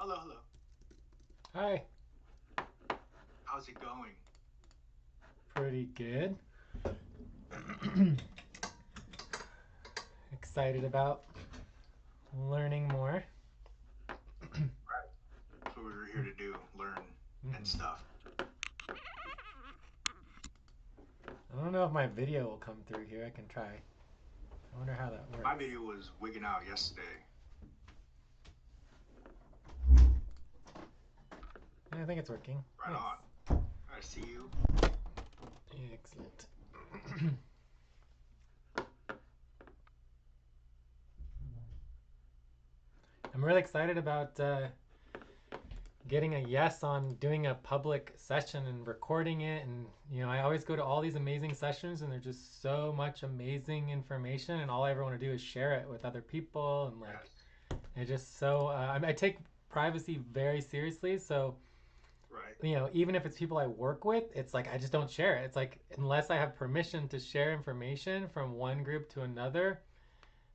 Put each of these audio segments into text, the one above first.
Hello, hello. Hi, How's it going? pretty good. Excited about learning more. Right. That's what we're here to do, learn and Mhm. stuff. I don't know if my video will come through here. I can try. I wonder how that My works. video was wigging out yesterday. Yeah, I think it's working. Right Nice. on. I see you. Excellent. I'm really excited about getting a yes on doing a public session and recording it. And, I always go to all these amazing sessions and there's just so much amazing information. And all I ever want to do is share it with other people. And, like, Yes. it's just so, I take privacy very seriously. So, Right. even if it's people I work with, it's like I just don't share it. It's like unless I have permission to share information from one group to another,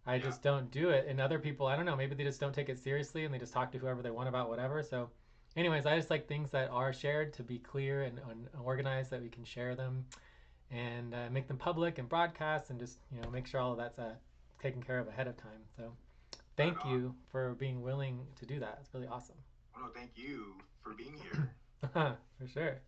I Yeah. just don't do it. And other people, I don't know, maybe they just don't take it seriously and they just talk to whoever they want about whatever. So, anyways, I just like things that are shared to be clear and organized, that we can share them and make them public and broadcast, and just make sure all of that's taken care of ahead of time. So, Right thank on. you for being willing to do that. It's really awesome. Oh, no, thank you for being here. For sure.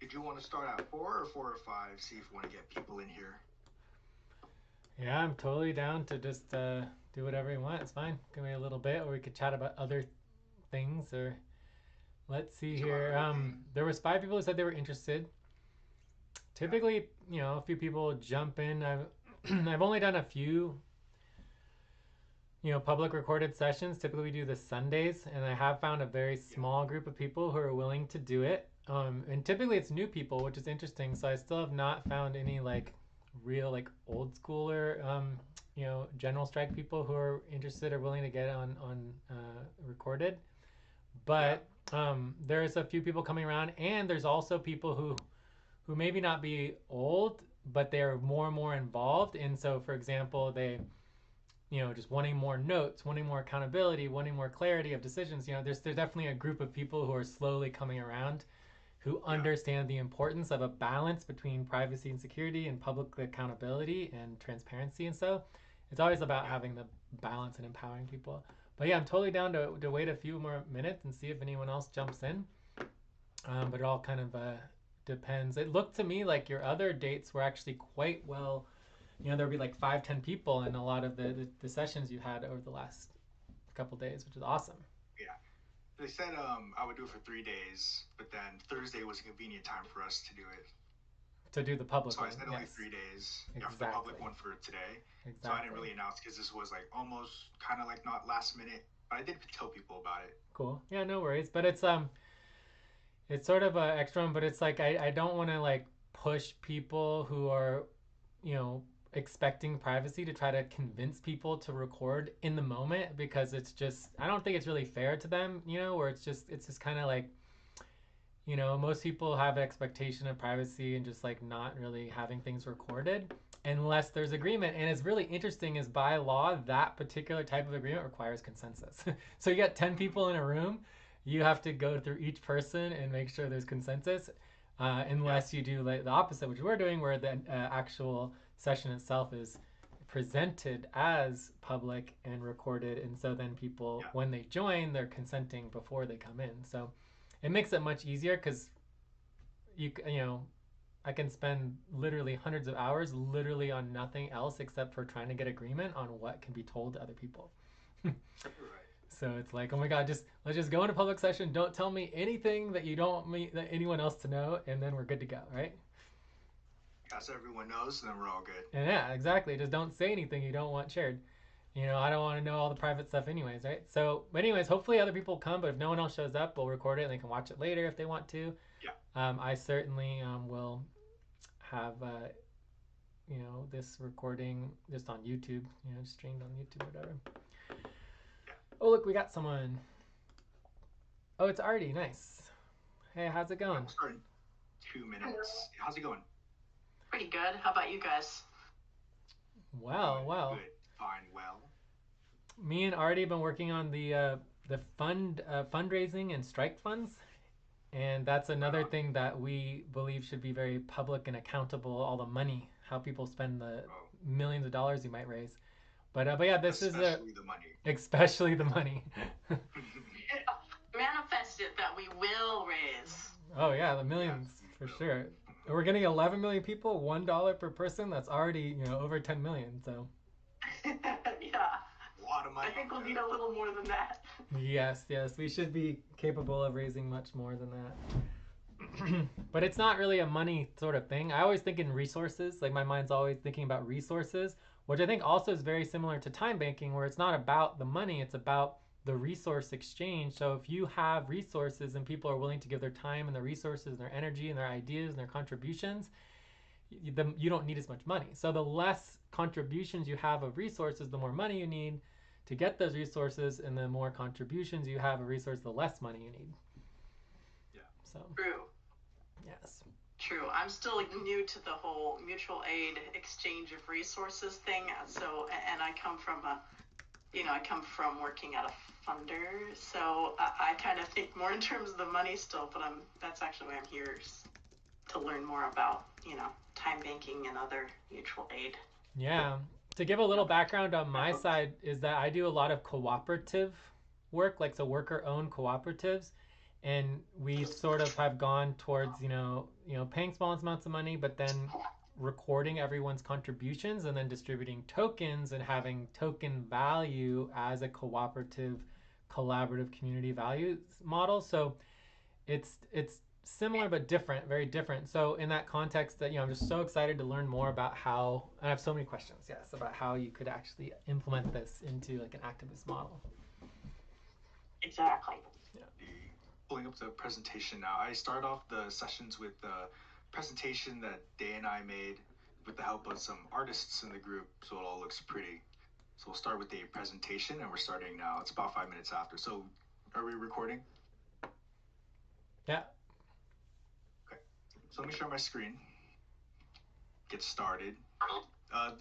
Did you want to start at 4 or 5? See if we want to get people in here. Yeah, I'm totally down to just do whatever you want. It's fine. Give me a little bit, or we could chat about other things. Or let's see Talk about here. other things. There was 5 people who said they were interested. Yeah. Typically, a few people jump in. I've I've only done a few, public recorded sessions. Typically, we do the Sundays, and I have found a very Yeah. small group of people who are willing to do it. And typically, it's new people, which is interesting. So I still have not found any like real like old schooler, general strike people who are interested or willing to get on recorded. Yeah. But there's a few people coming around, and there's also people who maybe not be old, but they're more and more involved. And so, for example, they just wanting more notes, wanting more accountability, wanting more clarity of decisions. There's definitely a group of people who are slowly coming around, who Yeah. understand the importance of a balance between privacy and security and public accountability and transparency. And so it's always about Yeah. having the balance and empowering people. But yeah, I'm totally down to wait a few more minutes and see if anyone else jumps in. But it all kind of depends. It looked to me like your other dates were actually quite well. There'd be like 5, 10 people in a lot of the sessions you had over the last couple days, which is awesome. Yeah. They said I would do it for 3 days, but then Thursday was a convenient time for us to do it. To do the public So I one, said only yes, 3 days. Yeah, for the exactly, public one for today. So I didn't exactly. really announce because this was like almost kind of like not last minute, but I did tell people about it. Cool. Yeah, no worries. But it's sort of a extra one, but it's like I don't want to like push people who are, you know, expecting privacy to try to convince people to record in the moment, because it's just I don't think it's really fair to them, where it's just kind of like, most people have expectation of privacy and just like not really having things recorded unless there's agreement. And it's really interesting is by law that particular type of agreement requires consensus. So you got 10 Mm-hmm. people in a room, You have to go through each person and make sure there's consensus, Yeah. unless you do like the opposite, which we're doing, where the actual session itself is presented as public and recorded, and so then people, Yeah. when they join, they're consenting before they come in. So it makes it much easier because you know I can spend literally hundreds of hours literally on nothing else except for trying to get agreement on what can be told to other people. Right. So it's like, oh my god, just let's just go into public session. Don't tell me anything that you don't want me that anyone else to know, and then we're good to go, right? Yeah, so everyone knows, and then we're all good. And yeah, exactly. Just don't say anything you don't want shared. I don't want to know all the private stuff anyways, right? So, anyways, hopefully other people come, but if no one else shows up, we'll record it and they can watch it later if they want to. Yeah. I certainly will have this recording just on YouTube, streamed on YouTube or whatever. Yeah. Oh, look, we got someone. Oh, it's Artie. Nice. Hey, how's it Yeah, going? we'll start in 2 minutes. How's it going? Pretty good. How about you guys? Well, Good. well. Good. Fine. Well. Me and Artie have been working on the fundraising and strike funds, and that's Right another on. thing that we believe should be very public and accountable. All the money, how people spend the Oh, millions of dollars you might raise. But yeah, this is especially the money. especially the money. Manifest it that we will raise. Oh yeah, the Yes, millions we for will. sure. We're getting 11 million people, $1 per person. That's already over 10 million. So Yeah. A lot of I money. think we'll need a little more than that. yes, yes, we should be capable of raising much more than that. But it's not really a money sort of thing. I always think in resources. Like my mind's always thinking about resources, which I think also is very similar to time banking, where it's not about the money, it's about the resource exchange. So if you have resources and people are willing to give their time and their resources and their energy and their ideas and their contributions, you don't need as much money. So the less contributions you have of resources, the more money you need to get those resources, and the more contributions you have of resources, the less money you need. Yeah. So True. yes. True. I'm still new to the whole mutual aid exchange of resources thing. So, and I come from I come from working at a funder. So I kind of think more in terms of the money still, but that's actually why I'm here, to learn more about, time banking and other mutual aid. Yeah. To give a little background on my So, side is that I do a lot of cooperative work, like so worker-owned cooperatives, and we sort of have gone towards paying small amounts of money, but then recording everyone's contributions and then distributing tokens and having token value as a cooperative, collaborative community value model. So it's similar but different, very different. So in that context, that I'm just so excited to learn more about how. I have so many questions, yes, about how you could actually implement this into like an activist model. exactly. Yeah. Pulling up the presentation now. I start off the sessions with the presentation that Day and I made with the help of some artists in the group, so it all looks pretty. So we'll start with the presentation, and we're starting now. It's about 5 minutes after. So, are we recording? Yeah. Okay. So let me share my screen. Get started.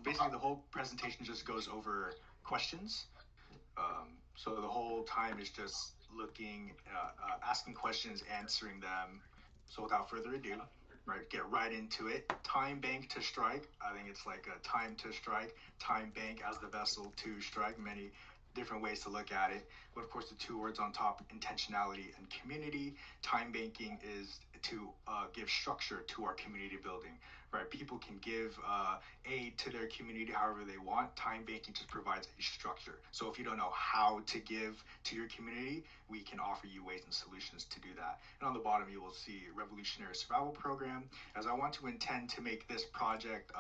Basically, the whole presentation just goes over questions. So the whole time is just asking questions, answering them. So without further ado, right, get right into it. Time bank to strike. I think it's like a time to strike. Time bank as the vessel to strike. Many different ways to look at it. But of course, the two words on top: intentionality and community. Time banking is to give structure to our community building. Right, people can give aid to their community however they want. Time banking just provides a structure. So if you don't know how to give to your community, we can offer you ways and solutions to do that. And on the bottom, you will see Revolutionary Survival Program, as I want to intend to make this project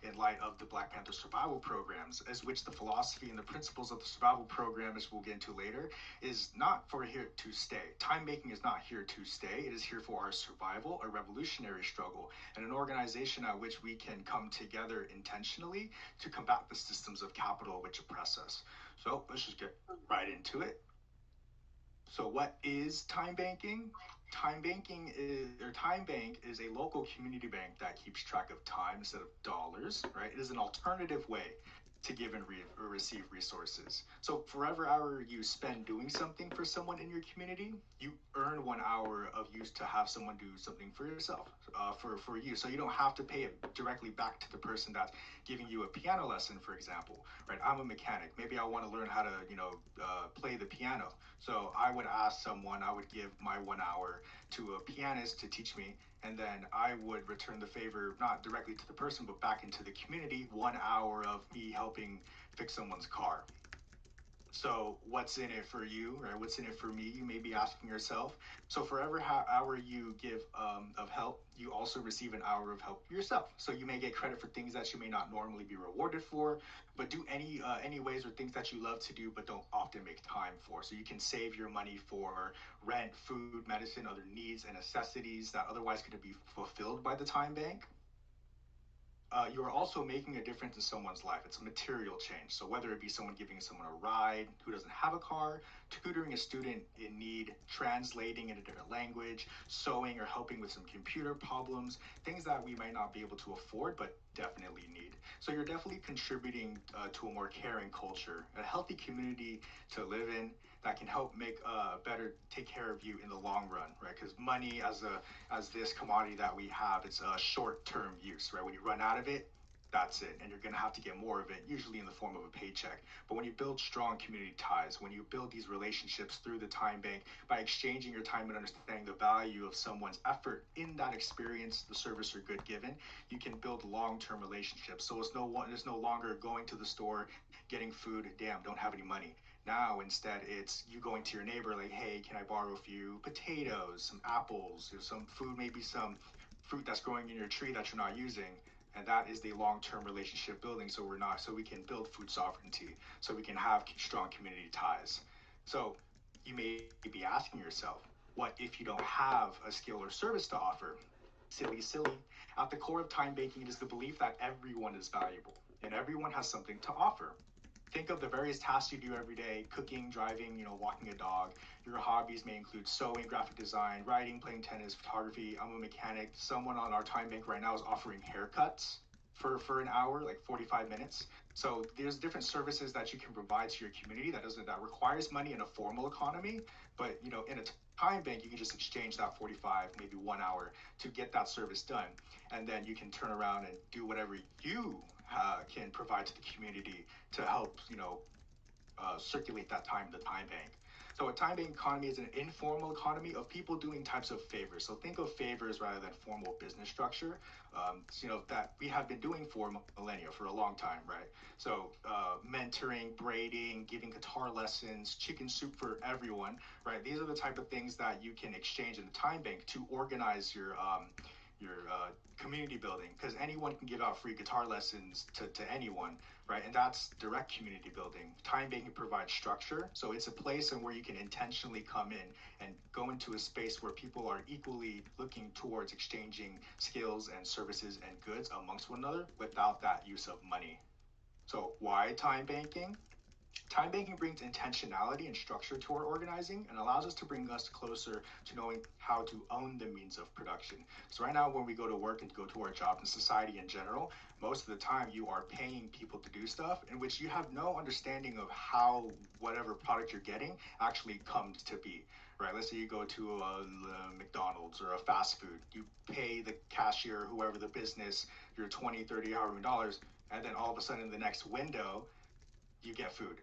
in light of the Black Panther survival programs, as which the philosophy and the principles of the survival program, as we'll get into later, is not for here to stay. Time banking is not here to stay. It is here for our survival, a revolutionary struggle, and an organization at which we can come together intentionally to combat the systems of capital which oppress us. So let's just get right into it. So what is time banking? Time bank is a local community bank that keeps track of time instead of dollars, right? It is an alternative way to give and or receive resources. So for every hour you spend doing something for someone in your community, you earn 1 hour of use to have someone do something for yourself, for you. So you don't have to pay it directly back to the person that's giving you a piano lesson, for example, right? I'm a mechanic. Maybe I want to learn how to, play the piano. So I would ask someone, I would give my 1 hour to a pianist to teach me, and then I would return the favor not directly to the person but back into the community, 1 hour of me helping fix someone's car. So what's in it for you, right? What's in it for me? You may be asking yourself. So for every hour you give of help, you also receive an hour of help yourself. So you may get credit for things that you may not normally be rewarded for, but do any ways or things that you love to do but don't often make time for. So you can save your money for rent, food, medicine, other needs and necessities that otherwise could be fulfilled by the time bank. You are also making a difference in someone's life. It's a material change. So whether it be someone giving someone a ride who doesn't have a car, tutoring a student in need, translating in a different language, sewing or helping with some computer problems, things that we might not be able to afford but definitely need. So you're definitely contributing to a more caring culture, a healthy community to live in that can help make better take care of you in the long run, right? Because money as this commodity that we have, it's a short-term use, right? When you run out of it, that's it, and you're going to have to get more of it, usually in the form of a paycheck. But when you build strong community ties, when you build these relationships through the time bank by exchanging your time and understanding the value of someone's effort in that experience, the service or good given, you can build long-term relationships. So it's no longer going to the store, getting food, damn, don't have any money. Now, instead, it's you going to your neighbor, like, hey, can I borrow a few potatoes, some apples, some food, maybe some fruit that's growing in your tree that you're not using. And that is the long-term relationship building. So we can build food sovereignty, so we can have strong community ties. So you may be asking yourself, what if you don't have a skill or service to offer? Silly, silly. At the core of time banking, it is the belief that everyone is valuable and everyone has something to offer. Think of the various tasks you do every day: cooking, driving, walking a dog. Your hobbies may include sewing, graphic design, writing, playing tennis, photography. I'm a mechanic. Someone on our time bank right now is offering haircuts for an hour, like 45 minutes. So there's different services that you can provide to your community that requires money in a formal economy, but in a time bank you can just exchange that 45, maybe 1 hour to get that service done, and then you can turn around and do whatever you can provide to the community to help, circulate that time to the time bank. So a time bank economy is an informal economy of people doing types of favors. So think of favors rather than formal business structure. That we have been doing for millennia, for a long time, right? So mentoring, braiding, giving guitar lessons, chicken soup for everyone, right? These are the type of things that you can exchange in the time bank to organize your community building, because anyone can give out free guitar lessons to anyone, right? And that's direct community building. Time banking provides structure, so it's a place and where you can intentionally come in and go into a space where people are equally looking towards exchanging skills and services and goods amongst one another without that use of money. So why time banking? Time banking brings intentionality and structure to our organizing and allows us to bring us closer to knowing how to own the means of production. So right now, when we go to work and go to our job in society in general, most of the time you are paying people to do stuff in which you have no understanding of how whatever product you're getting actually comes to be. Right? Let's say you go to a McDonald's or a fast food. You pay the cashier, whoever the business, your 20, 30, however many dollars, and then all of a sudden in the next window, you get food.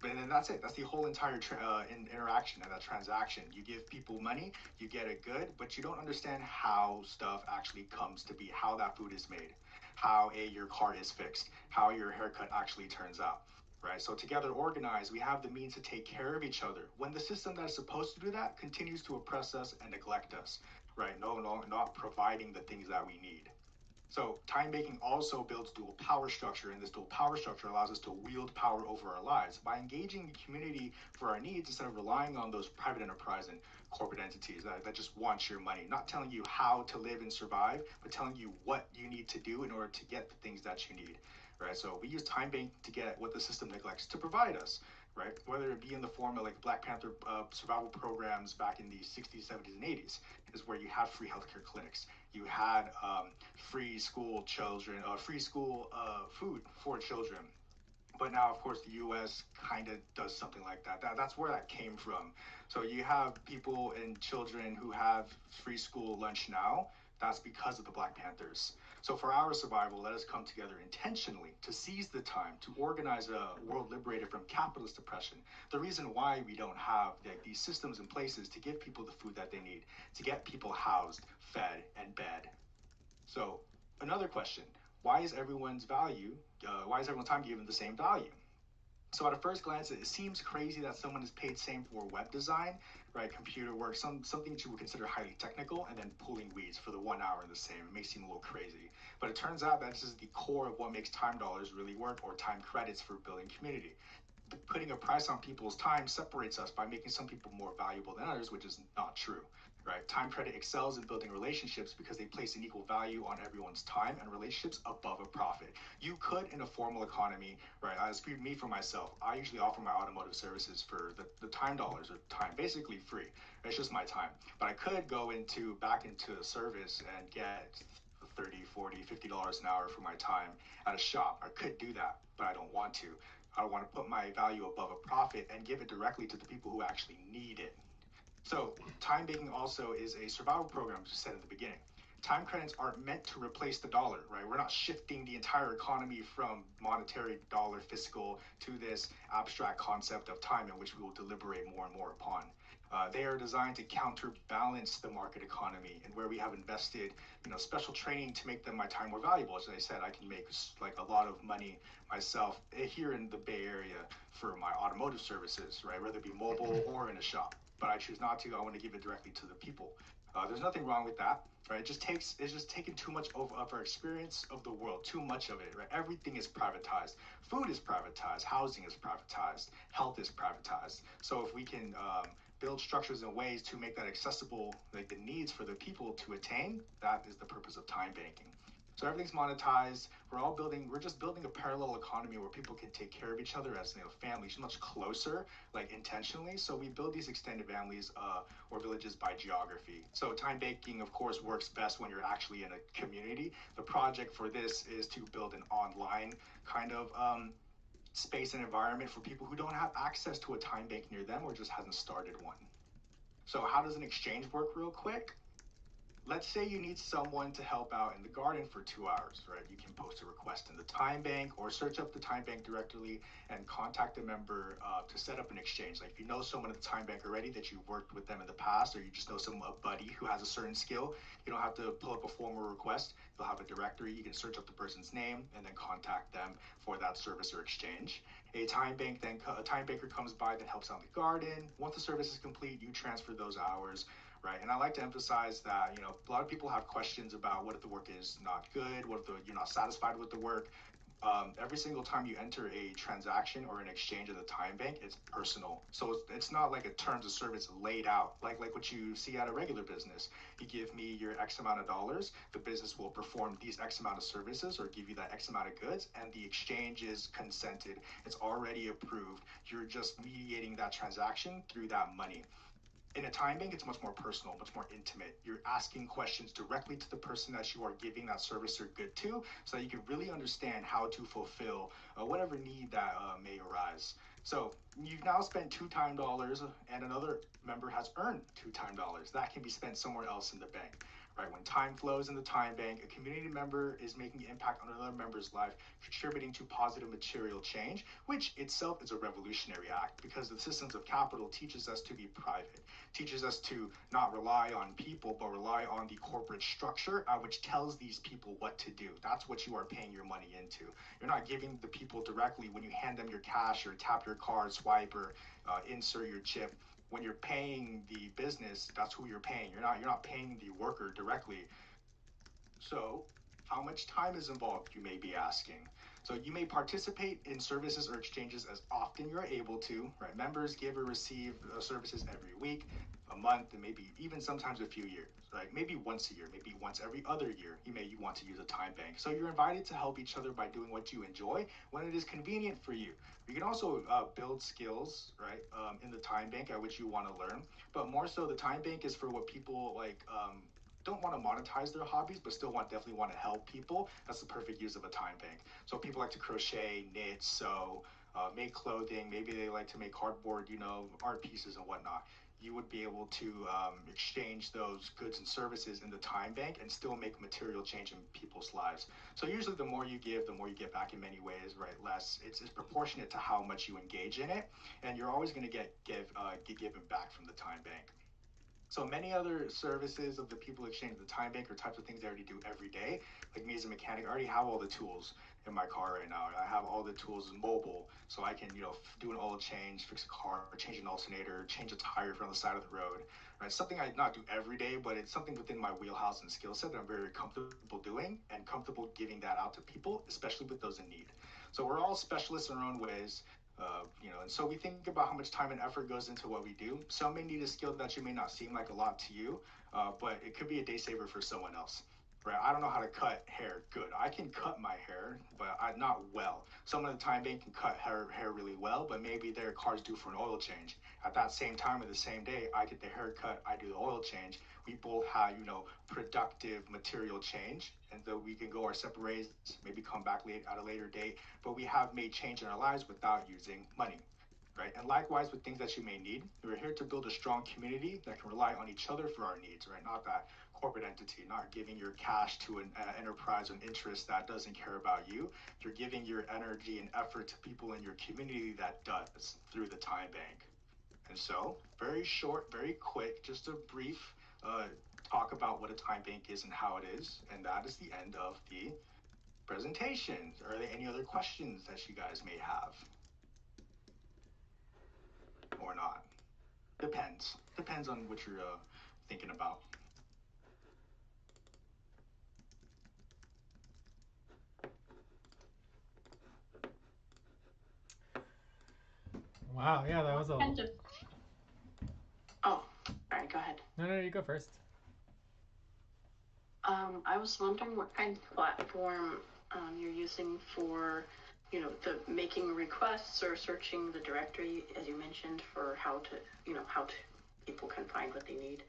But then that's it. That's the whole entire interaction and that transaction. You give people money, you get it good, but you don't understand how stuff actually comes to be, how that food is made, how your car is fixed, how your haircut actually turns out. Right. So together organized, we have the means to take care of each other. When the system that is supposed to do that continues to oppress us and neglect us, right? No, not providing the things that we need. So time banking also builds dual power structure, and this dual power structure allows us to wield power over our lives by engaging the community for our needs instead of relying on those private enterprise and corporate entities that just want your money, not telling you how to live and survive, but telling you what you need to do in order to get the things that you need. Right? So we use time banking to get what the system neglects to provide us. Right? Whether it be in the form of like Black Panther survival programs back in the 60s, 70s, and 80s, is where you had free healthcare clinics. You had free school food for children. But now, of course, the U.S. kind of does something like that. That's where that came from. So you have people and children who have free school lunch now. That's because of the Black Panthers. So for our survival, let us come together intentionally to seize the time to organize a world liberated from capitalist oppression. The reason why we don't have these systems in places to give people the food that they need, to get people housed, fed, and bed. So another question: why is everyone's time given the same value? So at a first glance, it seems crazy that someone is paid same for web design, right, computer work, something that you would consider highly technical, and then pulling weeds for the 1 hour in the same. It may seem a little crazy, but it turns out that this is the core of what makes time dollars really work, or time credits for building community. Putting a price on people's time separates us by making some people more valuable than others, which is not true. Right? Time credit excels in building relationships because they place an equal value on everyone's time and relationships above a profit. You could, in a formal economy, right? I speak me for myself. I usually offer my automotive services for the time dollars or time, basically free. It's just my time. But I could go back into service and get 30, 40, $50 an hour for my time at a shop. I could do that, but I don't want to. I want to put my value above a profit and give it directly to the people who actually need it. So time banking also is a survival program, as said at the beginning. Time credits aren't meant to replace the dollar, right? We're not shifting the entire economy from monetary dollar fiscal to this abstract concept of time in which we will deliberate more and more upon. They are designed to counterbalance the market economy, and where we have invested, special training to make them my time more valuable. As I said, I can make like a lot of money myself here in the Bay Area for my automotive services, right? Whether it be mobile or in a shop. But I choose not to. I want to give it directly to the people. There's nothing wrong with that, right? It's just taking too much of our experience of the world, too much of it, right? Everything is privatized. Food is privatized. Housing is privatized. Health is privatized. So if we can build structures and ways to make that accessible, like the needs for the people to attain, that is the purpose of time banking. So everything's monetized. We're just building a parallel economy where people can take care of each other as families much closer, like intentionally. So we build these extended families or villages by geography. So time banking, of course, works best when you're actually in a community. The project for this is to build an online kind of space and environment for people who don't have access to a time bank near them or just hasn't started one. So how does an exchange work real quick? Let's say you need someone to help out in the garden for 2 hours, right? You can post a request in the time bank or search up the time bank directly and contact a member to set up an exchange. Like if you know someone at the time bank already that you've worked with them in the past, or you just know a buddy who has a certain skill, you don't have to pull up a formal request. You'll have a directory. You can search up the person's name and then contact them for that service or exchange. A time banker comes by that helps out in the garden. Once the service is complete, you transfer those hours, right? And I like to emphasize that, a lot of people have questions about what if the work is not good, what if you're not satisfied with the work. Every single time you enter a transaction or an exchange at the time bank, it's personal. So it's not like a terms of service laid out, like what you see at a regular business. You give me your X amount of dollars, the business will perform these X amount of services or give you that X amount of goods, and the exchange is consented. It's already approved. You're just mediating that transaction through that money. In a time bank, it's much more personal, much more intimate. You're asking questions directly to the person that you are giving that service or good to, so that you can really understand how to fulfill whatever need that may arise. So you've now spent two time dollars, and another member has earned two time dollars. That can be spent somewhere else in the bank. Right? When time flows in the time bank, a community member is making an impact on another member's life, contributing to positive material change, which itself is a revolutionary act because the systems of capital teaches us to be private, teaches us to not rely on people, but rely on the corporate structure, which tells these people what to do. That's what you are paying your money into. You're not giving the people directly when you hand them your cash or tap your card, swipe, or insert your chip. When you're paying the business, that's who you're paying. You're not paying the worker directly. So how much time is involved, you may be asking. So you may participate in services or exchanges as often you're able to, right? Members give or receive services every week, a month, and maybe even sometimes a few years, right? Maybe once a year, maybe once every other year, you want to use a time bank. So you're invited to help each other by doing what you enjoy when it is convenient for you. You can also build skills, right, in the time bank at which you want to learn. But more so, the time bank is for what people like don't want to monetize their hobbies, but still definitely want to help people, that's the perfect use of a time bank. So people like to crochet, knit, sew, make clothing. Maybe they like to make cardboard, art pieces and whatnot. You would be able to exchange those goods and services in the time bank and still make material change in people's lives. So usually, the more you give, the more you get back in many ways, right? Less. It's proportionate to how much you engage in it, and you're always going to get given back from the time bank. So many other services of the people exchange, the time bank, are types of things I already do every day. Like me as a mechanic, I already have all the tools in my car right now. I have all the tools mobile, so I can, do an oil change, fix a car, change an alternator, change a tire from the side of the road. Right, something I not do every day, but it's something within my wheelhouse and skill set that I'm very comfortable doing and comfortable giving that out to people, especially with those in need. So we're all specialists in our own ways. And so we think about how much time and effort goes into what we do. Some may need a skill that you may not seem like a lot to you, but it could be a day saver for someone else. Right? I don't know how to cut hair good. I can cut my hair, but not well. Someone at the time bank can cut hair really well, but maybe their car's due for an oil change. At that same time or the same day, I get the haircut, I do the oil change. We both have, productive material change, and though we can go our separate ways, maybe come back at a later date, but we have made change in our lives without using money. Right? And likewise with things that you may need, we're here to build a strong community that can rely on each other for our needs, right? Not that corporate entity, not giving your cash to an enterprise or an interest that doesn't care about you. You're giving your energy and effort to people in your community that does through the time bank. And so, very short, very quick, just a brief talk about what a time bank is and how it is. And that is the end of the presentation. Are there any other questions that you guys may have? Or not? Depends on what you're thinking about. Wow, yeah, that was a. Kind of. Oh, all right, go ahead. No, you go first. I was wondering what kind of platform you're using for, the making requests or searching the directory, as you mentioned, for how to people can find what they need.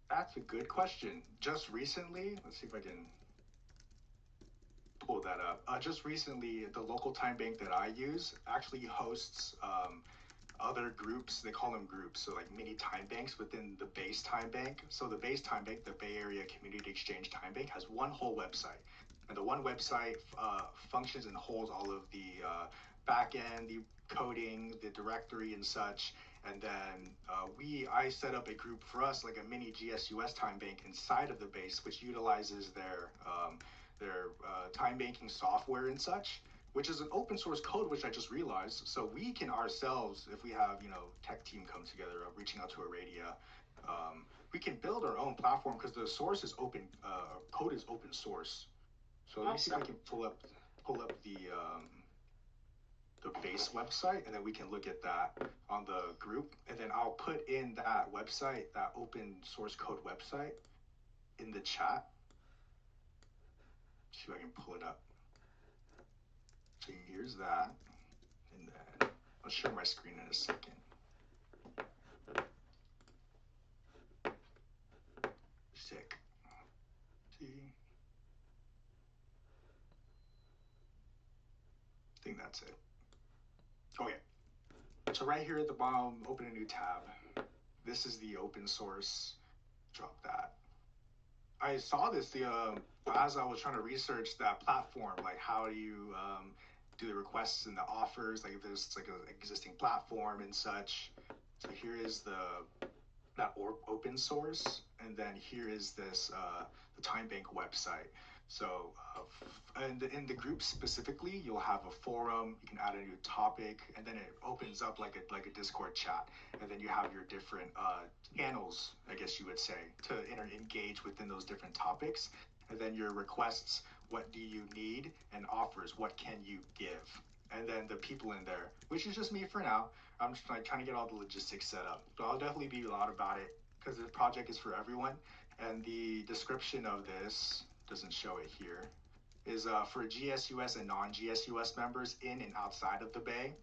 That's a good question. Just recently, let's see if I can pull that up. Just recently, the local time bank that I use actually hosts other groups. They call them groups, so like mini time banks within the base time bank. So the base time bank, the Bay Area Community Exchange Time Bank, has one whole website, and the one website functions and holds all of the back end, the coding, the directory, and such. And then I set up a group for us, like a mini GSUS time bank inside of the base, which utilizes their time banking software and such, which is an open source code, which I just realized. So we can ourselves, if we have, tech team come together, reaching out to Aradia, we can build our own platform because the source is open, code is open source. So let me see if I can pull up the base website, and then we can look at that on the group, and then I'll put in that website, that open source code website, in the chat. See if I can pull it up. So here's that, and then I'll share my screen in a second. Sick. See? I think that's it. Okay. So right here at the bottom, open a new tab. This is the open source. Drop that. I saw this as I was trying to research that platform, like how do you do the requests and the offers, like if there's like an existing platform and such. So here is that open source, and then here is this the Time Bank website. So and in the group specifically, you'll have a forum. You can add a new topic, and then it opens up like a Discord chat, and then you have your different channels, I guess you would say, to engage within those different topics, and then your requests. What do you need? And offers. What can you give? And then the people in there, which is just me for now. I'm just like trying to get all the logistics set up. So I'll definitely be loud about it because the project is for everyone. And the description of this doesn't show it here. Is for GSUS and non-GSUS members in and outside of the Bay.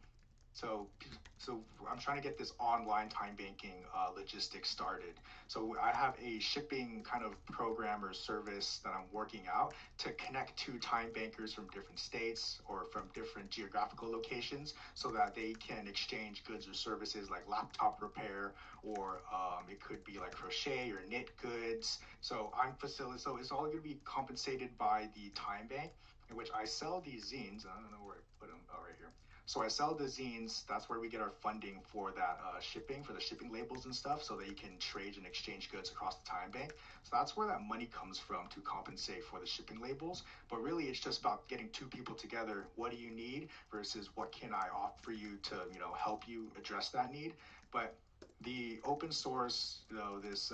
So, so I'm trying to get this online time banking logistics started. So I have a shipping kind of program or service that I'm working out to connect two time bankers from different states or from different geographical locations, so that they can exchange goods or services like laptop repair, or it could be like crochet or knit goods. So I'm facilitating. So it's all going to be compensated by the time bank, in which I sell these zines. I don't know where I put them. Oh, right here. So I sell the zines. That's where we get our funding for that shipping, for the shipping labels and stuff, so that you can trade and exchange goods across the time bank. So that's where that money comes from to compensate for the shipping labels. But really, it's just about getting two people together. What do you need versus what can I offer you to, help you address that need? But the open source, this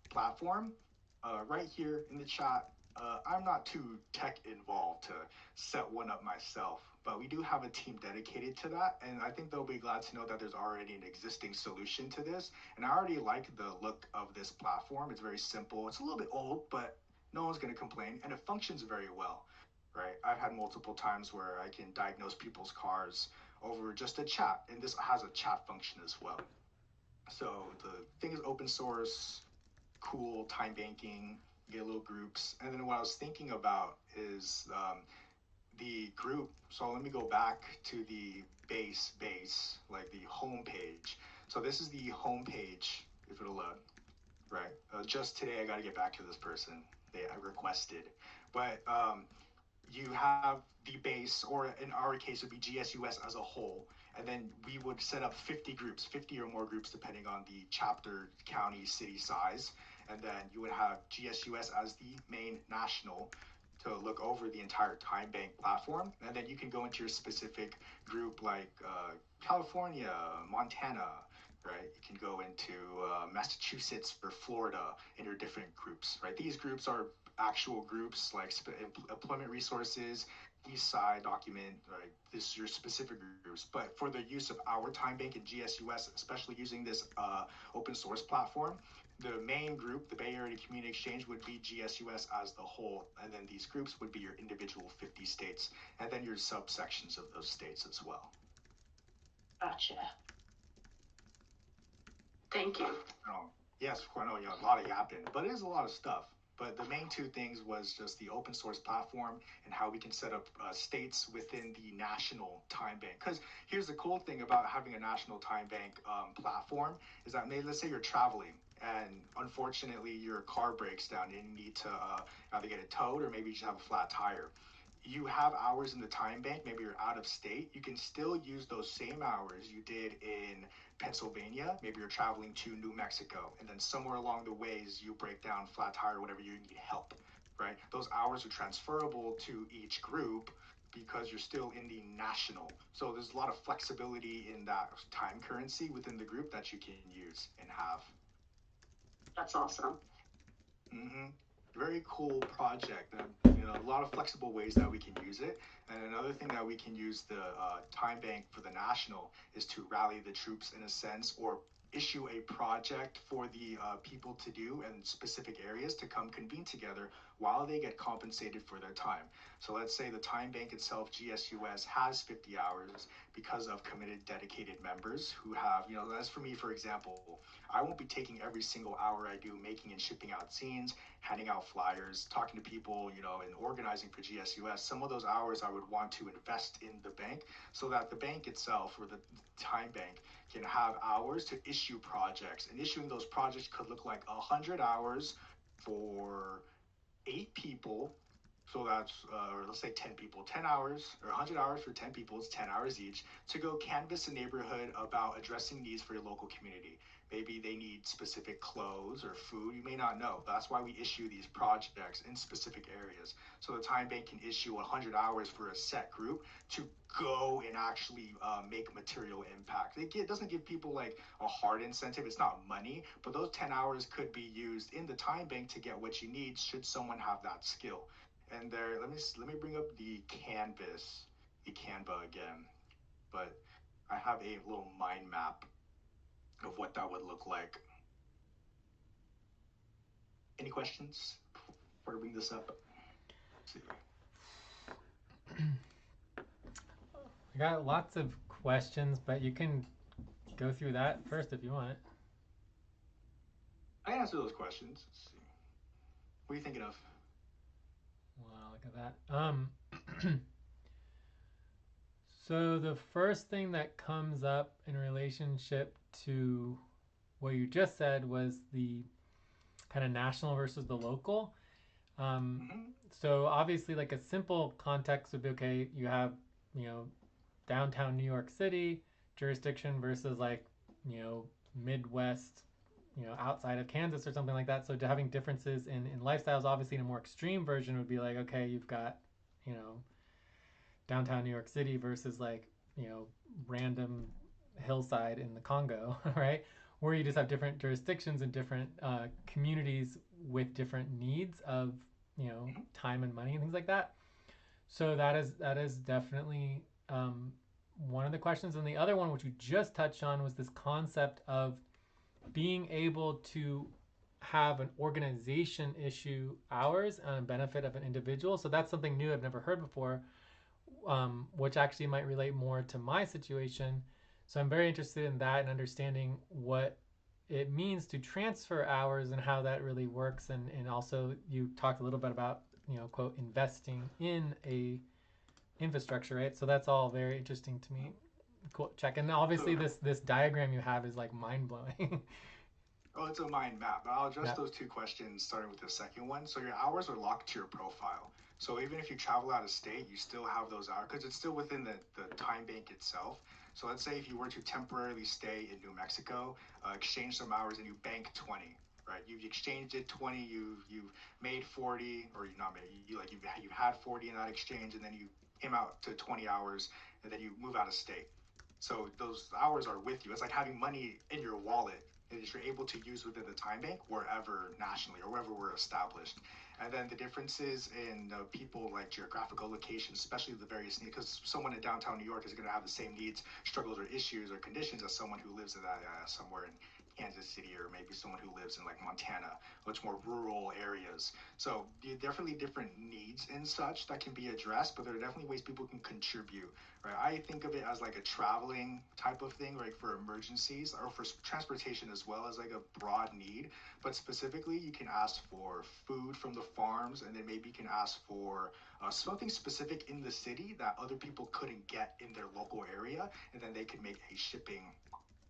platform, right here in the chat, I'm not too tech involved to set one up myself, but we do have a team dedicated to that, and I think they'll be glad to know that there's already an existing solution to this. And I already like the look of this platform. It's very simple. It's a little bit old, but no one's going to complain, and it functions very well. Right? I've had multiple times where I can diagnose people's cars over just a chat, and this has a chat function as well. So the thing is open source, cool, time banking, get little groups. And then what I was thinking about is the group. So let me go back to the base, like the home page. So this is the home page, if it'll load, right? Just today, I got to get back to this person. I requested. But you have the base, or in our case, it would be GSUS as a whole. And then we would set up 50 groups, 50 or more groups, depending on the chapter, county, city size. And then you would have GSUS as the main national to look over the entire time bank platform. And then you can go into your specific group, like California, Montana, right? You can go into Massachusetts or Florida in your different groups, right? These groups are actual groups like employment resources, East Side document, right? This is your specific groups. But for the use of our time bank and GSUS, especially using this open source platform, the main group, the Bay Area Community Exchange, would be GSUS as the whole, and then these groups would be your individual 50 states, and then your subsections of those states as well. Gotcha. Thank you. Yes, I know, a lot of yapping, but it is a lot of stuff. But the main two things was just the open source platform and how we can set up states within the national time bank. Because here's the cool thing about having a national time bank platform is that maybe, let's say you're traveling and unfortunately your car breaks down and you need to either get it towed or maybe you just have a flat tire. You have hours in the time bank, maybe you're out of state, you can still use those same hours you did in Pennsylvania. Maybe you're traveling to New Mexico, and then somewhere along the ways you break down, flat tire, whatever, you need help, right? Those hours are transferable to each group because you're still in the national. So there's a lot of flexibility in that time currency within the group that you can use and have. That's awesome. Mm-hmm. Very cool project. A lot of flexible ways that we can use it. And another thing that we can use the time bank for the national is to rally the troops in a sense, or issue a project for the people to do in specific areas to come convene together while they get compensated for their time. So let's say the time bank itself, GSUS, has 50 hours because of committed, dedicated members who have, as for me, for example, I won't be taking every single hour I do making and shipping out zines, handing out flyers, talking to people, and organizing for GSUS. Some of those hours I would want to invest in the bank so that the bank itself, or the time bank, can have hours to issue projects. And issuing those projects could look like 100 hours for 8 people. So that's, or let's say 10 people, 10 hours, or 100 hours for 10 people, it's 10 hours each, to go canvass a neighborhood about addressing needs for your local community. Maybe they need specific clothes or food, you may not know. That's why we issue these projects in specific areas. So the time bank can issue 100 hours for a set group to go and actually make material impact. It doesn't give people like a hard incentive, it's not money, but those 10 hours could be used in the time bank to get what you need should someone have that skill. And there, let me bring up the Canva again. But I have a little mind map of what that would look like. Any questions before I bring this up? Let's see. I got lots of questions, but you can go through that first if you want. I answer those questions. Let's see. What are you thinking of? Wow, look at that. So the first thing that comes up in relationship to what you just said was the kind of national versus the local. Um, Mm-hmm. so obviously, like a simple context would be okay. You have, you know, downtown New York City jurisdiction versus like, you know, Midwest, you know, outside of Kansas or something like that. So to having differences in lifestyles, obviously in a more extreme version would be like, okay, you've got, you know, downtown New York City versus like, you know, random hillside in the Congo, right? Where you just have different jurisdictions and different communities with different needs of, you know, Mm-hmm. time and money and things like that. So that is definitely one of the questions. And the other one, which we just touched on, was this concept of being able to have an organization issue hours and benefit of an individual. So that's something new I've never heard before, which actually might relate more to my situation. So I'm very interested in that and understanding what it means to transfer hours and how that really works. And also you talked a little bit about, you know, quote, investing in a infrastructure, right? So that's all very interesting to me. Cool. Check. And obviously So, this diagram you have is like mind blowing. oh, it's a mind map. But I'll address Yeah. those two questions starting with the second one. So your hours are locked to your profile. So even if you travel out of state, you still have those hours because it's still within the time bank itself. So let's say if you were to temporarily stay in New Mexico, exchange some hours and you bank 20, right? You've exchanged it 20, you've made 40, or you not made, you had 40 in that exchange, and then you came out to 20 hours, and then you move out of state. So those hours are with you. It's like having money in your wallet that you're able to use within the time bank wherever nationally or wherever we're established. And then the differences in people like geographical locations, especially the various needs, because someone in downtown New York is going to have the same needs, struggles, or issues or conditions as someone who lives in that somewhere in Kansas City, or maybe someone who lives in like Montana, much more rural areas. So definitely different needs and such that can be addressed, but there are definitely ways people can contribute, right? I think of it as like a traveling type of thing, like for emergencies or for transportation as well as like a broad need. But specifically, you can ask for food from the farms, and then maybe you can ask for something specific in the city that other people couldn't get in their local area, and then they could make a shipping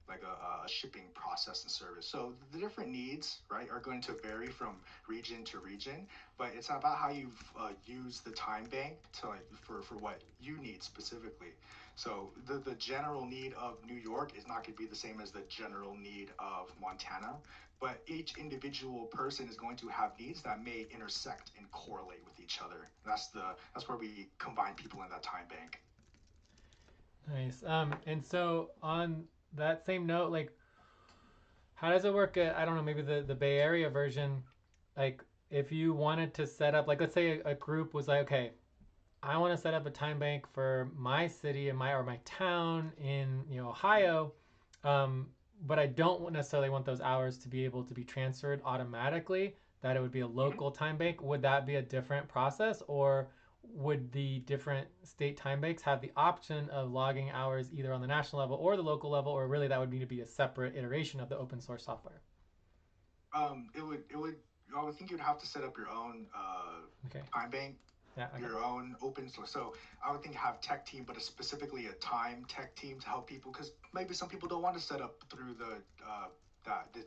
like a shipping process and service. So the different needs, right, are going to vary from region to region, but it's about how you've used the time bank to like for what you need specifically. So the general need of New York is not going to be the same as the general need of Montana, but each individual person is going to have needs that may intersect and correlate with each other. That's where we combine people in that time bank. Nice. And so on that same note, like, how does it work at, I don't know, maybe the Bay Area version, like, if you wanted to set up, like, let's say a group was like, okay, I want to set up a time bank for my city and my or my town in, you know, Ohio, um, but I don't necessarily want those hours to be able to be transferred automatically. That it would be a Mm-hmm. local time bank. Would that be a different process, or would the different state time banks have the option of logging hours either on the national level or the local level, or really that would need to be a separate iteration of the open source software? It would. I would think you'd have to set up your own Okay. time bank, Yeah. Okay. your own open source. So I would think have tech team, but specifically a time tech team to help people, because maybe some people don't want to set up through the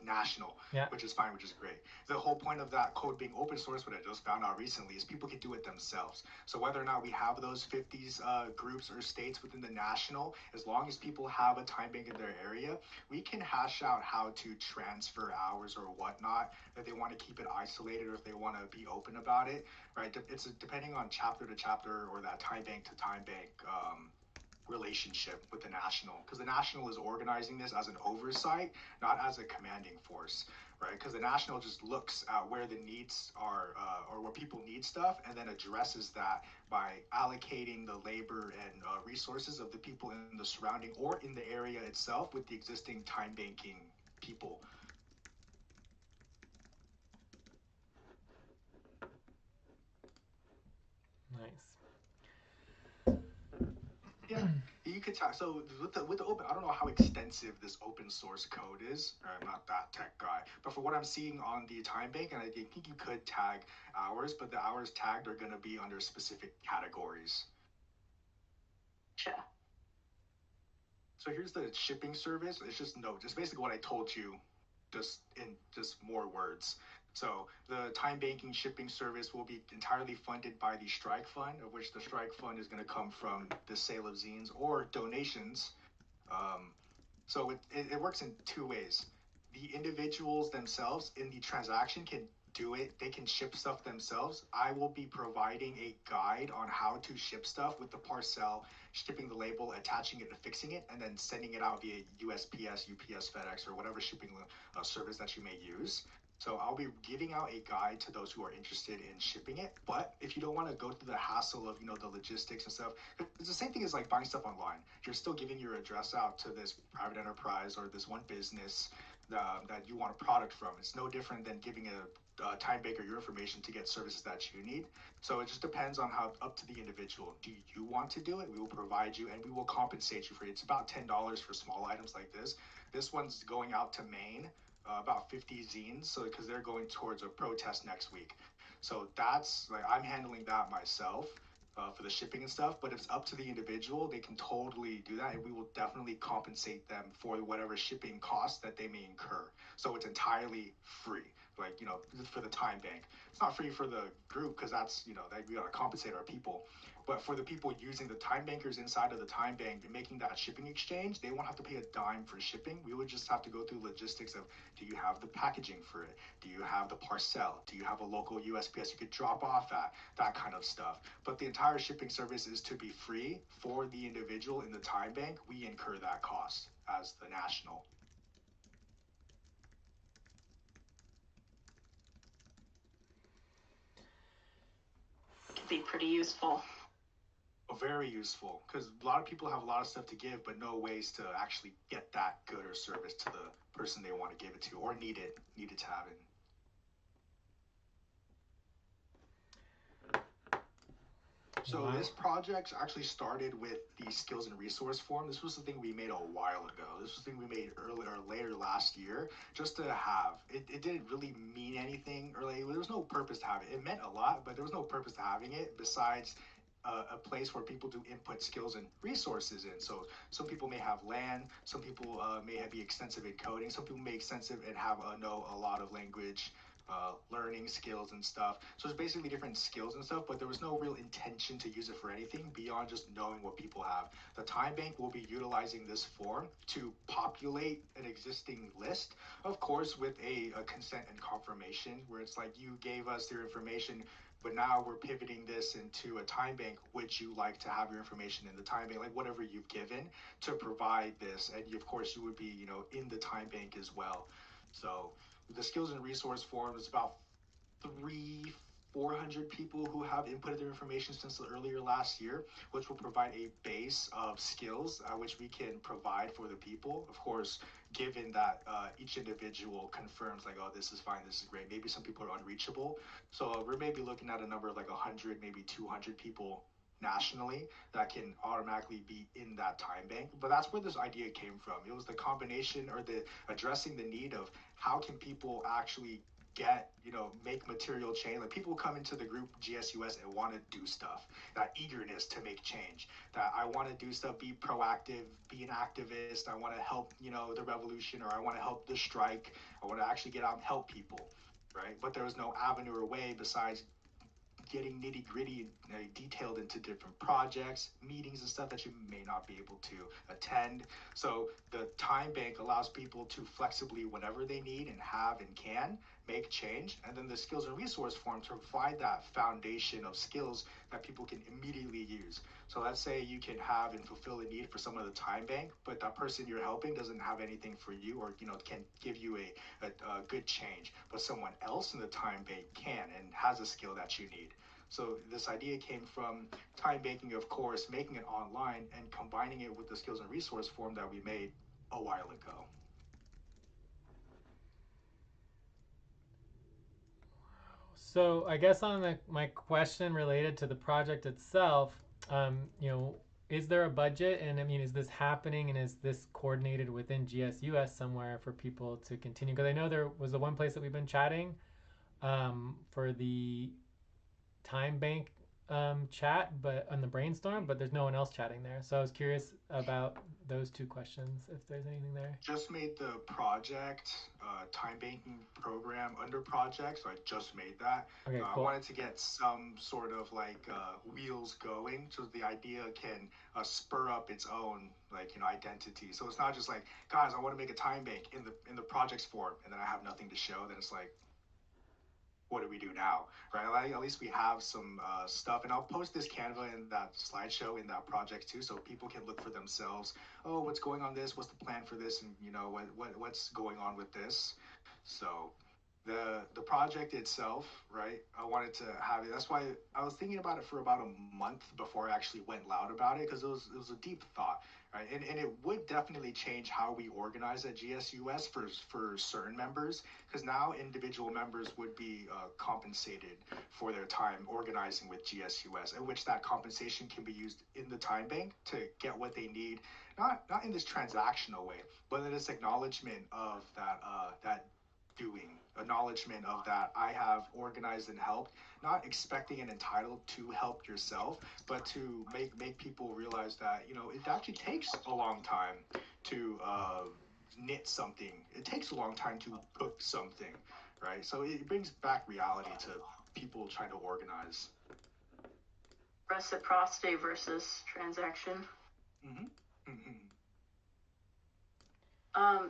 national, Yeah. which is fine, which is great. The whole point of that code being open source, what I just found out recently, is people can do it themselves. So whether or not we have those 50s groups or states within the national, as long as people have a time bank in their area, we can hash out how to transfer hours or whatnot, if they want to keep it isolated or if they want to be open about it, right? It's depending on chapter to chapter or that time bank to time bank relationship with the national, because the national is organizing this as an oversight, not as a commanding force, right? Because the national just looks at where the needs are or where people need stuff, and then addresses that by allocating the labor and resources of the people in the surrounding or in the area itself with the existing time banking people. Nice. Yeah, you you could tell. So with the open, I don't know how extensive this open source code is. I'm not that tech guy, but for what I'm seeing on the time bank, and I think you could tag hours, but the hours tagged are going to be under specific categories. Sure. So here's the shipping service. It's just basically what I told you, just in just more words. So the time banking shipping service will be entirely funded by the strike fund, of which the strike fund is going to come from the sale of zines or donations. Um, so it works in two ways. The individuals themselves in the transaction can do it. They can ship stuff themselves. I will be providing a guide on how to ship stuff with the parcel, shipping the label, attaching it, and fixing it, and then sending it out via USPS, UPS, FedEx, or whatever shipping service that you may use. So I'll be giving out a guide to those who are interested in shipping it. But if you don't want to go through the hassle of the logistics and stuff, it's the same thing as like buying stuff online. You're still giving your address out to this private enterprise or this one business that you want a product from. It's no different than giving a time banker your information to get services that you need. So it just depends on how up to the individual. Do you want to do it? We will provide you and we will compensate you for it. It's about $10 for small items like this. This one's going out to Maine, about 50 zines, so because they're going towards a protest next week. So that's like I'm handling that myself. For the shipping and stuff, but if it's up to the individual, they can totally do that, and we will definitely compensate them for whatever shipping costs that they may incur. So it's entirely free, like for the time bank. It's not free for the group because that's that we gotta compensate our people. But for the people using the time bankers inside of the time bank and making that shipping exchange, they won't have to pay a dime for shipping. We would just have to go through logistics of do you have the packaging for it? Do you have the parcel? Do you have a local USPS you could drop off at? That kind of stuff. But the entire shipping service is to be free for the individual in the time bank. We incur that cost as the national. Could be pretty useful. Very useful because a lot of people have a lot of stuff to give, but no ways to actually get that good or service to the person they want to give it to or need it to have it. So Wow. this project actually started with the skills and resource form. This was the thing we made a while ago. This was the thing we made earlier, later last year, just to have. It didn't really mean anything early. There was no purpose to have it. It meant a lot, but there was no purpose to having it besides a place where people do input skills and resources in. So some people may have land, some people may be extensive in coding, some people may be extensive and have know a lot of language learning skills and stuff. So it's basically different skills and stuff, but there was no real intention to use it for anything beyond just knowing what people have. The time bank will be utilizing this form to populate an existing list, of course, with a consent and confirmation, where it's like you gave us your information, but now we're pivoting this into a time bank. Would you like to have your information in the time bank, like whatever you've given to provide this? And of course, you would be, in the time bank as well. So the skills and resource form is about 400 people who have inputted their information since earlier last year, which will provide a base of skills which we can provide for the people. Of course, given that each individual confirms like, oh, this is fine, this is great. Maybe some people are unreachable. So we're maybe looking at a number of like 100, maybe 200 people nationally that can automatically be in that time bank. But that's where this idea came from. It was the combination or the addressing the need of how can people actually get, make material change. Like people come into the group GSUS and want to do stuff, that eagerness to make change, that I want to do stuff, be proactive, be an activist. I want to help, the revolution, or I want to help the strike. I want to actually get out and help people. Right. But there was no avenue or way besides getting nitty gritty and detailed into different projects, meetings, and stuff that you may not be able to attend. So the time bank allows people to flexibly, whenever they need and have and can, make change. And then the skills and resource form to provide that foundation of skills that people can immediately use. So let's say you can have and fulfill a need for someone at the time bank, but that person you're helping doesn't have anything for you, or can give you a good change, but someone else in the time bank can and has a skill that you need. So this idea came from time banking, of course, making it online and combining it with the skills and resource form that we made a while ago. So I guess on my question related to the project itself, um, you know, is there a budget? And I mean, is this happening and is this coordinated within GSUS somewhere for people to continue? Because I know there was the one place that we've been chatting for the Timebank chat, but on the brainstorm, but there's no one else chatting there. So I was curious about those two questions, if there's anything there. Just made the project time banking program under project, so I just made that. Okay, cool. I wanted to get some sort of like wheels going, so the idea can spur up its own like identity. So it's not just like, guys, I want to make a time bank in the project's form, and then I have nothing to show. Then it's like, what do we do now, right? Like, at least we have some stuff, and I'll post this Canva in that slideshow in that project too, so people can look for themselves. Oh, what's going on this? What's the plan for this? And what's going on with this? So the project itself, right? I wanted to have it. That's why I was thinking about it for about a month before I actually went loud about it, because it was a deep thought, right? And it would definitely change how we organize at GSUS for certain members, because now individual members would be compensated for their time organizing with GSUS, in which that compensation can be used in the time bank to get what they need, not in this transactional way, but in this acknowledgement of that doing, acknowledgement of that I have organized and helped, not expecting and entitled to help yourself, but to make people realize that it actually takes a long time to knit something. It takes a long time to cook something, right? So it brings back reality to people trying to organize. Reciprocity versus transaction. Mm-hmm. Mm-hmm.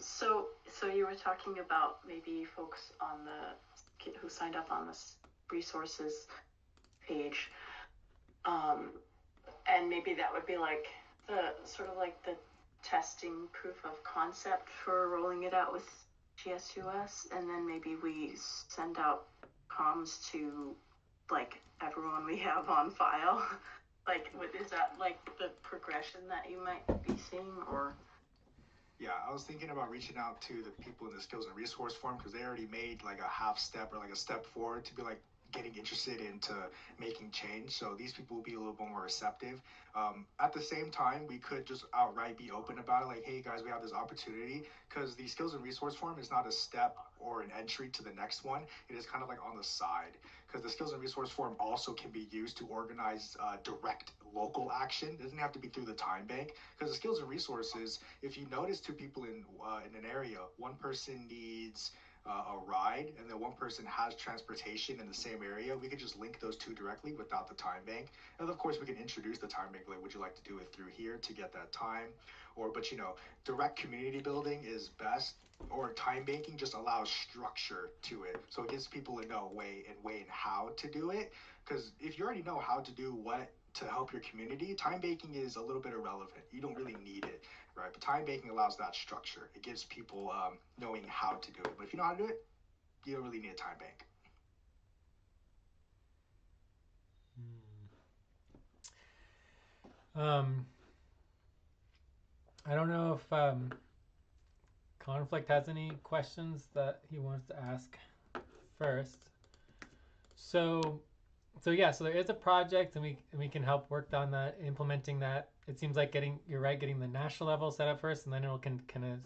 So you were talking about maybe folks on the who signed up on this resources page, and maybe that would be like the sort of like the testing proof of concept for rolling it out with GSUS, and then maybe we send out comms to like everyone we have on file. Like, is that like the progression that you might be seeing, or? Yeah, I was thinking about reaching out to the people in the skills and resource forum, because they already made like a half step or like a step forward to be like getting interested into making change. So these people will be a little bit more receptive. At the same time, we could just outright be open about it, like, hey guys, we have this opportunity, because the skills and resource forum is not a step or an entry to the next one. It is kind of like on the side, because the skills and resource forum also can be used to organize direct local action. It doesn't have to be through the time bank, because the skills and resources, if you notice two people in an area, one person needs a ride, and then one person has transportation in the same area, we could just link those two directly without the time bank. And of course, we can introduce the time bank, like, would you like to do it through here to get that time? But direct community building is best, or time banking just allows structure to it. So it gives people a way and how to do it. Because if you already know how to do what to help your community, time banking is a little bit irrelevant. You don't really need it, right? But time banking allows that structure. It gives people knowing how to do it. But if you know how to do it, you don't really need a time bank. I don't know if Conflict has any questions that he wants to ask first. So yeah, so there is a project, and we can help work on that, implementing that. It seems like getting the national level set up first, and then it can kind of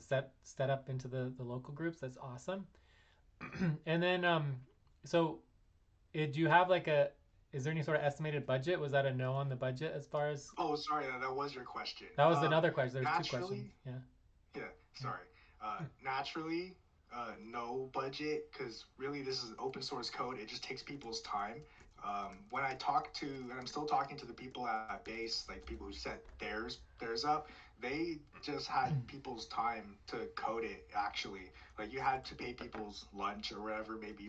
set up into the local groups. That's awesome. And then so do you have like is there any sort of estimated budget? Was that a no on the budget as far as? Oh, sorry, that was your question. That was another question. There's two questions. Yeah, sorry. Naturally, no budget, because really this is open source code. It just takes people's time. When I talk to, and I'm still talking to the people at base, like people who set theirs up, they just had people's time to code it. Actually, like, you had to pay people's lunch or whatever. Maybe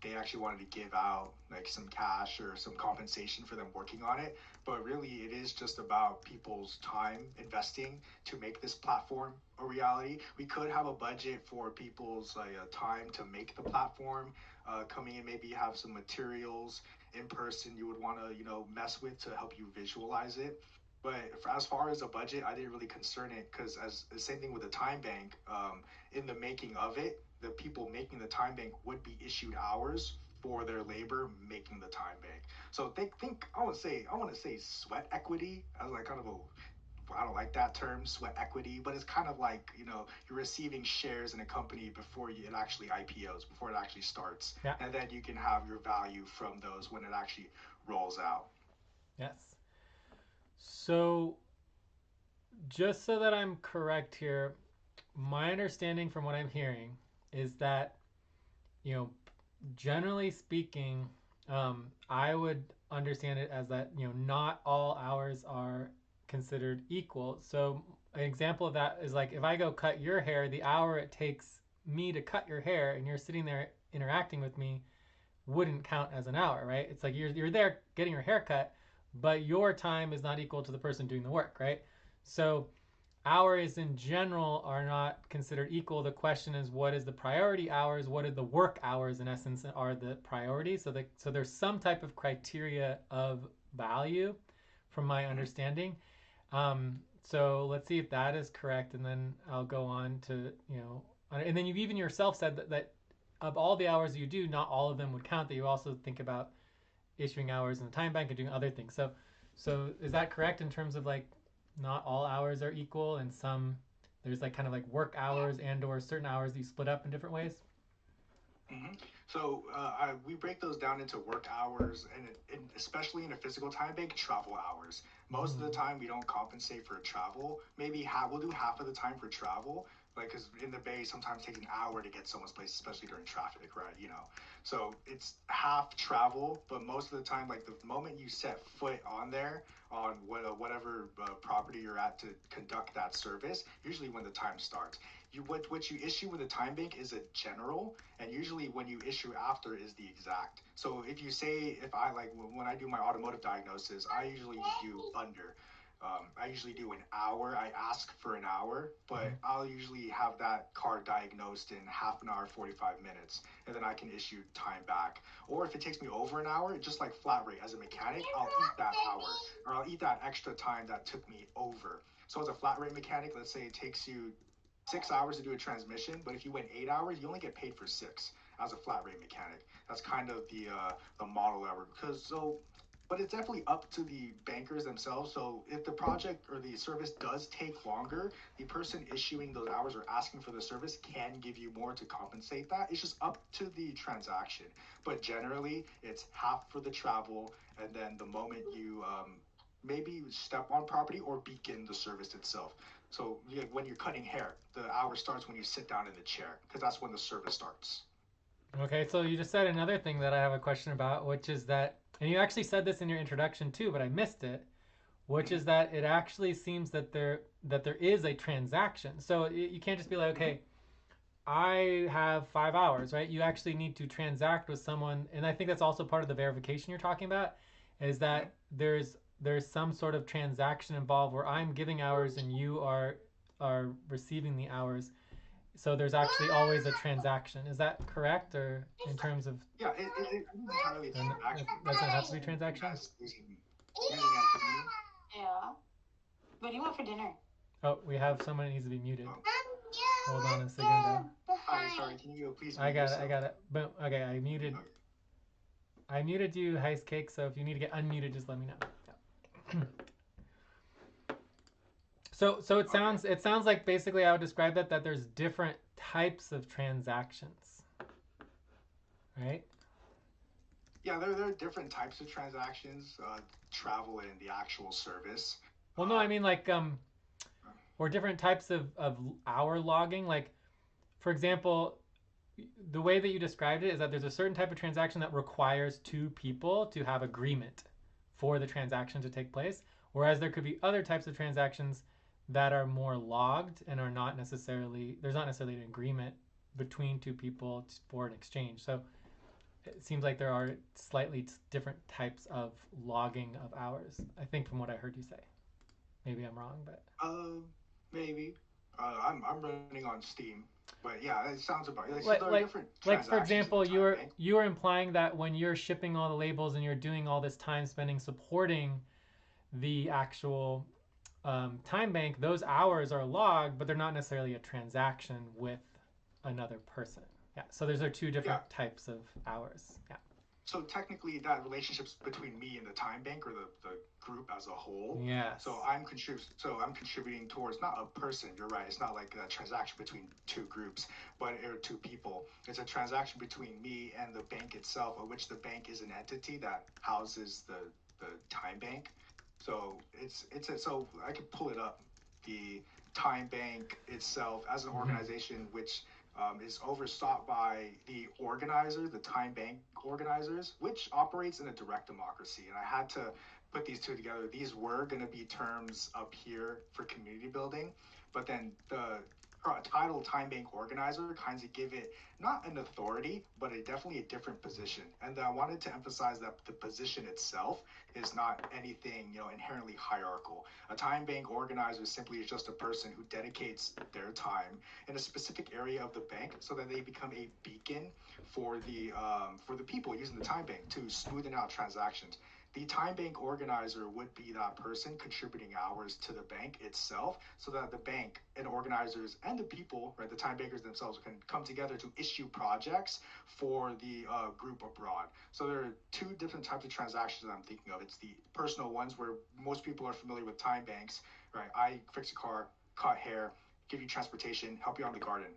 they actually wanted to give out like some cash or some compensation for them working on it. But really, it is just about people's time investing to make this platform a reality. We could have a budget for people's time to make the platform, coming in, maybe have some materials in person you would want to mess with to help you visualize it. But as far as a budget, I didn't really concern it, because as the same thing with the time bank, in the making of it, the people making the time bank would be issued hours, for their labor making the time bank. So think I want to say sweat equity as like kind of a, I don't like that term, sweat equity, but it's kind of like, you're receiving shares in a company before it actually IPOs, before it actually starts. Yeah. And then you can have your value from those when it actually rolls out. Yes. So just so that I'm correct here, my understanding from what I'm hearing is that, you know, generally speaking, I would understand it as that, not all hours are considered equal. So an example of that is like if I go cut your hair, the hour it takes me to cut your hair and you're sitting there interacting with me wouldn't count as an hour, right? It's like you're there getting your hair cut, but your time is not equal to the person doing the work, right? So hours in general are not considered equal. The question is, what is the priority hours? What are the work hours in essence are the priority? So there's some type of criteria of value from my understanding. So let's see if that is correct, and then I'll go on to, and then you've even yourself said that of all the hours you do, not all of them would count, that you also think about issuing hours in the time bank and doing other things. So is that correct in terms of like not all hours are equal and some there's like kind of like work hours and or certain hours that you split up in different ways? Mm-hmm. So we break those down into work hours and especially in a physical time bank, travel hours. Most of the time, we don't compensate for travel. Maybe we'll do half of the time for travel, like because in the Bay, sometimes it takes an hour to get someone's place, especially during traffic, right? So it's half travel, but most of the time, like the moment you set foot on there, on whatever property you're at to conduct that service, usually when the time starts. What you issue with a time bank is a general, and usually when you issue after is the exact. So if I like when I do my automotive diagnosis, I usually do under. I usually do an hour. I ask for an hour, but I'll usually have that car diagnosed in half an hour, 45 minutes, and then I can issue time back. Or if it takes me over an hour, just like flat rate as a mechanic, I'll eat that hour, or I'll eat that extra time that took me over. So as a flat rate mechanic, let's say it takes you 6 hours to do a transmission, but if you went 8 hours, you only get paid for six as a flat rate mechanic. That's kind of the model that but it's definitely up to the bankers themselves. So if the project or the service does take longer, the person issuing those hours or asking for the service can give you more to compensate that. It's just up to the transaction. But generally, it's half for the travel, and then the moment you maybe step on property or begin the service itself. So when you're cutting hair, the hour starts when you sit down in the chair because that's when the service starts. Okay, so you just said another thing that I have a question about, which is that, and you actually said this in your introduction too, but I missed it, which is that it actually seems that there is a transaction. So you can't just be like, okay, I have 5 hours, right? You actually need to transact with someone, and I think that's also part of the verification you're talking about, is that there's some sort of transaction involved where I'm giving hours and you are receiving the hours. So there's actually always a transaction. Is that correct, or in terms of? Yeah, it entirely transaction. Doesn't have to be transaction. Yeah. What do you want for dinner? Oh, we have someone that needs to be muted. Hold on a second. Hi, sorry. Can you please? I got it. Boom. Okay, I muted. Okay. I muted you, Heist Cake. So if you need to get unmuted, just let me know. Yeah. So it sounds like basically I would describe that there's different types of transactions, right? Yeah, there are different types of transactions, travel and the actual service. Well, no, I mean like or different types of hour logging. Like, for example, the way that you described it is that there's a certain type of transaction that requires two people to have agreement for the transaction to take place, whereas there could be other types of transactions that are more logged and there's not necessarily an agreement between two people for an exchange. So it seems like there are slightly different types of logging of hours, I think, from what I heard you say. Maybe I'm wrong, but maybe I'm running on Steam, but yeah, it sounds about it. Like for example, you were implying that when you're shipping all the labels and you're doing all this time spending supporting the actual time bank, those hours are logged, but they're not necessarily a transaction with another person. Yeah, so those are two different types of hours. Yeah. so technically that relationship's between me and the time bank or the group as a whole. Yes. So I'm contributing towards not a person. You're right. It's not like a transaction between two groups, but or two people. It's a transaction between me and the bank itself, of which the bank is an entity that houses the time bank. So so I could pull it up. The time bank itself as an organization, which is oversaw by the organizer, the time bank organizers, which operates in a direct democracy. And I had to put these two together. These were going to be terms up here for community building, but then the title time bank organizer kinds of give it not an authority, but definitely a different position. And I wanted to emphasize that the position itself is not anything inherently hierarchical. A time bank organizer simply is just a person who dedicates their time in a specific area of the bank so that they become a beacon for the people using the time bank to smoothen out transactions. The time bank organizer would be that person contributing hours to the bank itself so that the bank and organizers and the people, right, the time bankers themselves can come together to issue projects for the group abroad. So there are two different types of transactions that I'm thinking of. It's the personal ones where most people are familiar with time banks, right? I fix a car, cut hair, give you transportation, help you out in the garden.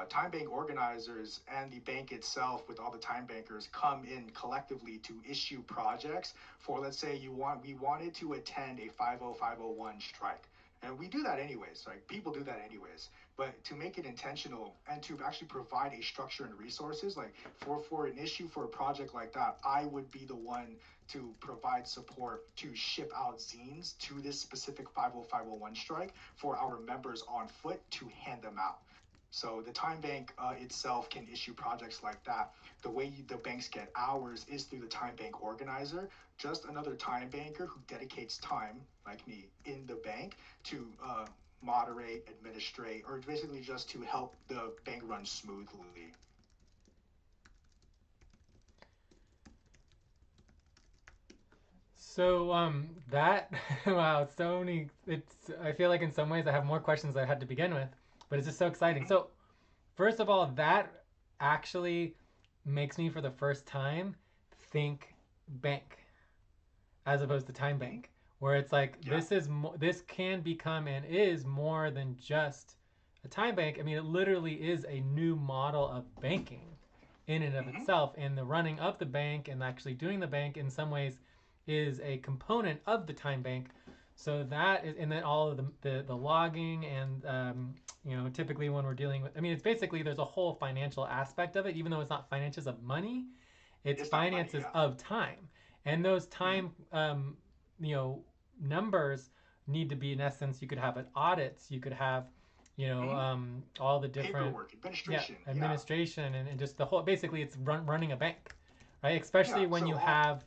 Time bank organizers and the bank itself with all the time bankers come in collectively to issue projects for, let's say we wanted to attend a 50501 strike, and we do that anyways, right? People do that anyways, but to make it intentional and to actually provide a structure and resources, like for an issue for a project like that, I would be the one to provide support to ship out zines to this specific 50501 strike for our members on foot to hand them out. So the time bank itself can issue projects like that. The way the banks get hours is through the time bank organizer, just another time banker who dedicates time, like me, in the bank to moderate, administrate, or basically just to help the bank run smoothly. So that wow, so many. It's I feel like in some ways I have more questions than I had to begin with, but it's just so exciting. Mm-hmm. So first of all, that actually makes me for the first time think bank as opposed to time Mm-hmm. bank, where it's like Yeah. this can become and is more than just a time bank. I mean, it literally is a new model of banking in and of Mm-hmm. itself, and the running of the bank and actually doing the bank in some ways is a component of the time bank. So that is, and then all of the logging and typically when we're dealing with, I mean, it's basically there's a whole financial aspect of it, even though it's not finances of money, it's It's not money, finances yeah. of time, and those Mm-hmm. time you know numbers need to be in essence. You could have an audits, you could have Mm-hmm. all the different Paperwork, yeah administration, yeah. administration and just the whole basically it's running a bank, right? Yeah. Especially when So you all. have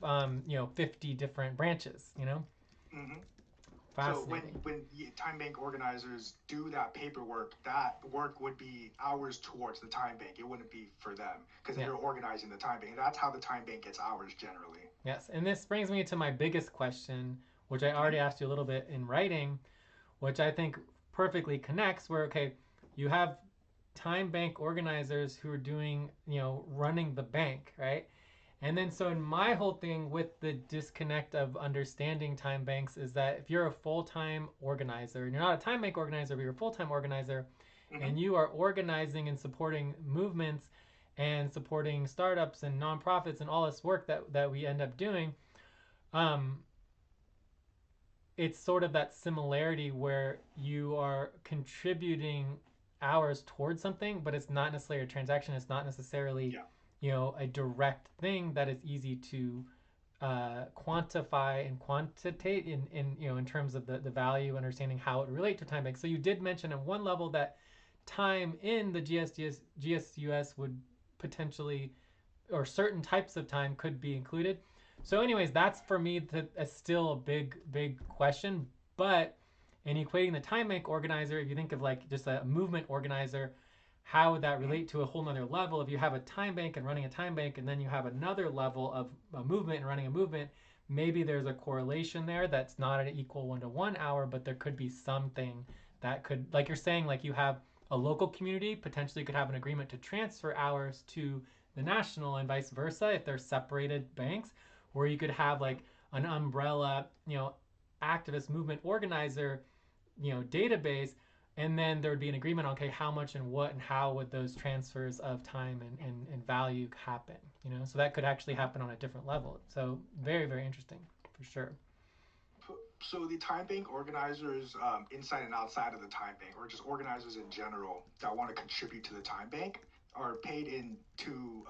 50 different branches. Mm-hmm. So Fascinating. when time bank organizers do that paperwork, that work would be hours towards the time bank. It wouldn't be for them because Yeah. they're organizing the time bank. And that's how the time bank gets hours generally. Yes, and this brings me to my biggest question, which I Mm-hmm. already asked you a little bit in writing, which I think perfectly connects. Where okay, you have time bank organizers who are doing running the bank, right? And then so in my whole thing with the disconnect of understanding time banks is that if you're a full-time organizer and you're not a time bank organizer, but you're a full-time organizer Mm-hmm. and you are organizing and supporting movements and supporting startups and nonprofits and all this work that we end up doing, um, it's sort of that similarity where you are contributing hours towards something, but it's not necessarily a transaction. It's not necessarily, Yeah. a direct thing that is easy to quantify and quantitate in terms of the value, understanding how it relate to time bank. So you did mention at one level that time in the GSUS would potentially, or certain types of time could be included. So, anyways, that's for me still a big question. But in equating the time bank organizer, if you think of like just a movement organizer, how would that Mm-hmm. relate to a whole nother level? If you have a time bank and running a time bank, and then you have another level of a movement and running a movement, maybe there's a correlation there that's not an equal 1-to-1 hour, but there could be something that could, like you're saying, like you have a local community potentially could have an agreement to transfer hours to the national and vice versa if they're separated banks, where you could have like an umbrella, activist movement organizer, database, and then there would be an agreement on, okay, how much and what and how would those transfers of time and value happen, so that could actually happen on a different level. So very, very interesting for sure. So the time bank organizers, inside and outside of the time bank, or just organizers in general that want to contribute to the time bank, are paid in two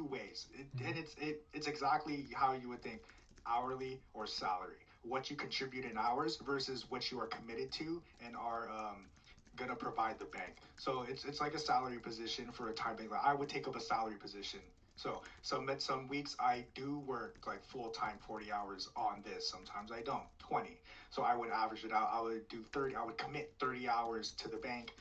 ways, and it's exactly how you would think: hourly or salary. What you contribute in hours versus what you are committed to and are gonna provide the bank. So it's like a salary position for a time bank. Like I would take up a salary position. So some weeks I do work like full time 40 hours on this. Sometimes I don't 20. So I would average it out. I would do 30. I would commit 30 hours to the bank.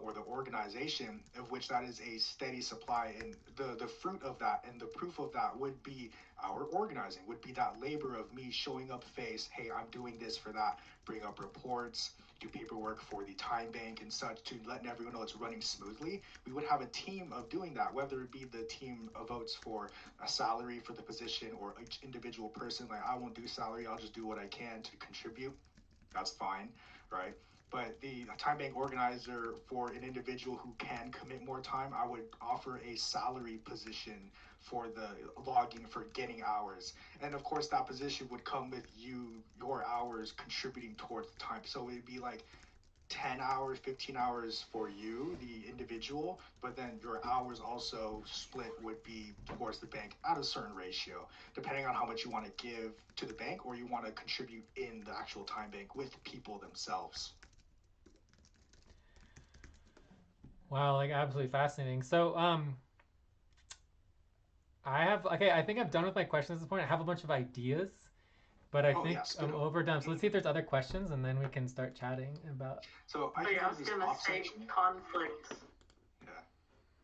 Or the organization, of which that is a steady supply, and the fruit of that and the proof of that would be our organizing, would be that labor of me showing up face, hey, I'm doing this for that, bring up reports, do paperwork for the time bank and such, to letting everyone know it's running smoothly. We would have a team of doing that, whether it be the team of votes for a salary for the position or each individual person. Like, I won't do salary, I'll just do what I can to contribute. That's fine, right? But the time bank organizer, for an individual who can commit more time, I would offer a salary position for the logging, for getting hours. And of course, that position would come with your hours contributing towards the time. So it'd be like 10 hours, 15 hours for you, the individual, but then your hours also split would be towards the bank at a certain ratio, depending on how much you want to give to the bank or you want to contribute in the actual time bank with people themselves. Wow, like absolutely fascinating. So, I think I'm done with my questions at this point. I have a bunch of ideas, but I Oh, think yeah, I'm spittle. overdone. So let's see if there's other questions, and then we can start chatting about. So I Oh, can yeah, go I to was this gonna top say section. conflict. Yeah.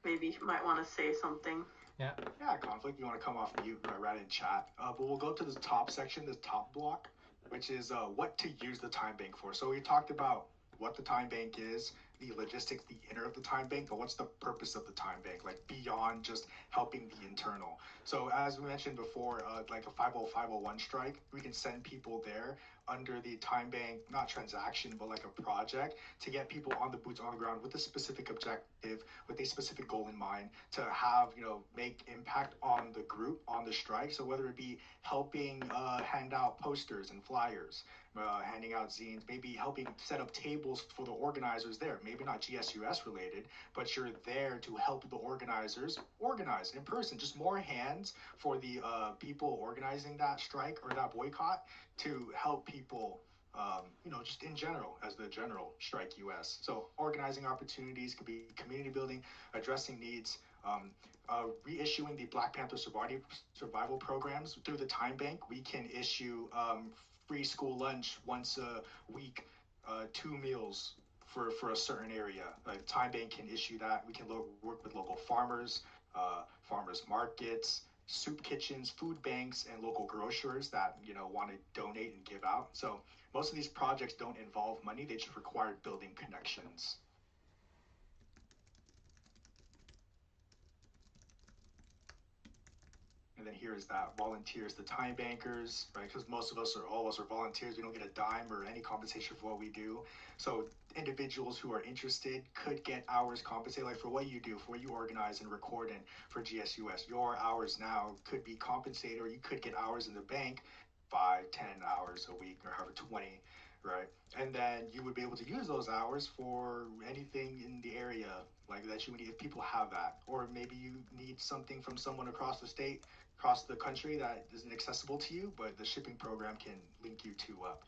Maybe you might want to say something. Yeah. Yeah, conflict. You want to come off mute, right in chat. But we'll go to this top section, this top block, which is what to use the time bank for. So we talked about what the time bank is, the logistics, the inner of the time bank, but what's the purpose of the time bank, like beyond just helping the internal. So as we mentioned before, like a 50501 strike, we can send people there under the time bank, not transaction, but like a project, to get people on the boots on the ground with a specific objective, with a specific goal in mind, to have, make impact on the group, on the strike. So whether it be helping hand out posters and flyers, handing out zines, maybe helping set up tables for the organizers there, maybe not GSUS related, but you're there to help the organizers organize in person. Just more hands for the people organizing that strike or that boycott, to help people, just in general, as the general strike US. So organizing opportunities could be community building, addressing needs, reissuing the Black Panther survival programs through the Time Bank. We can issue free school lunch once a week, 2 meals for a certain area. Like Time Bank can issue that. We can work with local farmers, farmers markets, soup kitchens, food banks, and local grocers that want to donate and give out. So most of these projects don't involve money; they just require building connections. And then here is that volunteers, the time bankers, right? Because most of us, or all of us, are volunteers. We don't get a dime or any compensation for what we do. So individuals who are interested could get hours compensated, like for what you do, for what you organize and record in for GSUS. Your hours now could be compensated, or you could get hours in the bank, 5, 10 hours a week, or however 20, right? And then you would be able to use those hours for anything in the area like that you need, if people have that, or maybe you need something from someone across the state, across the country, that isn't accessible to you, but the shipping program can link you two up.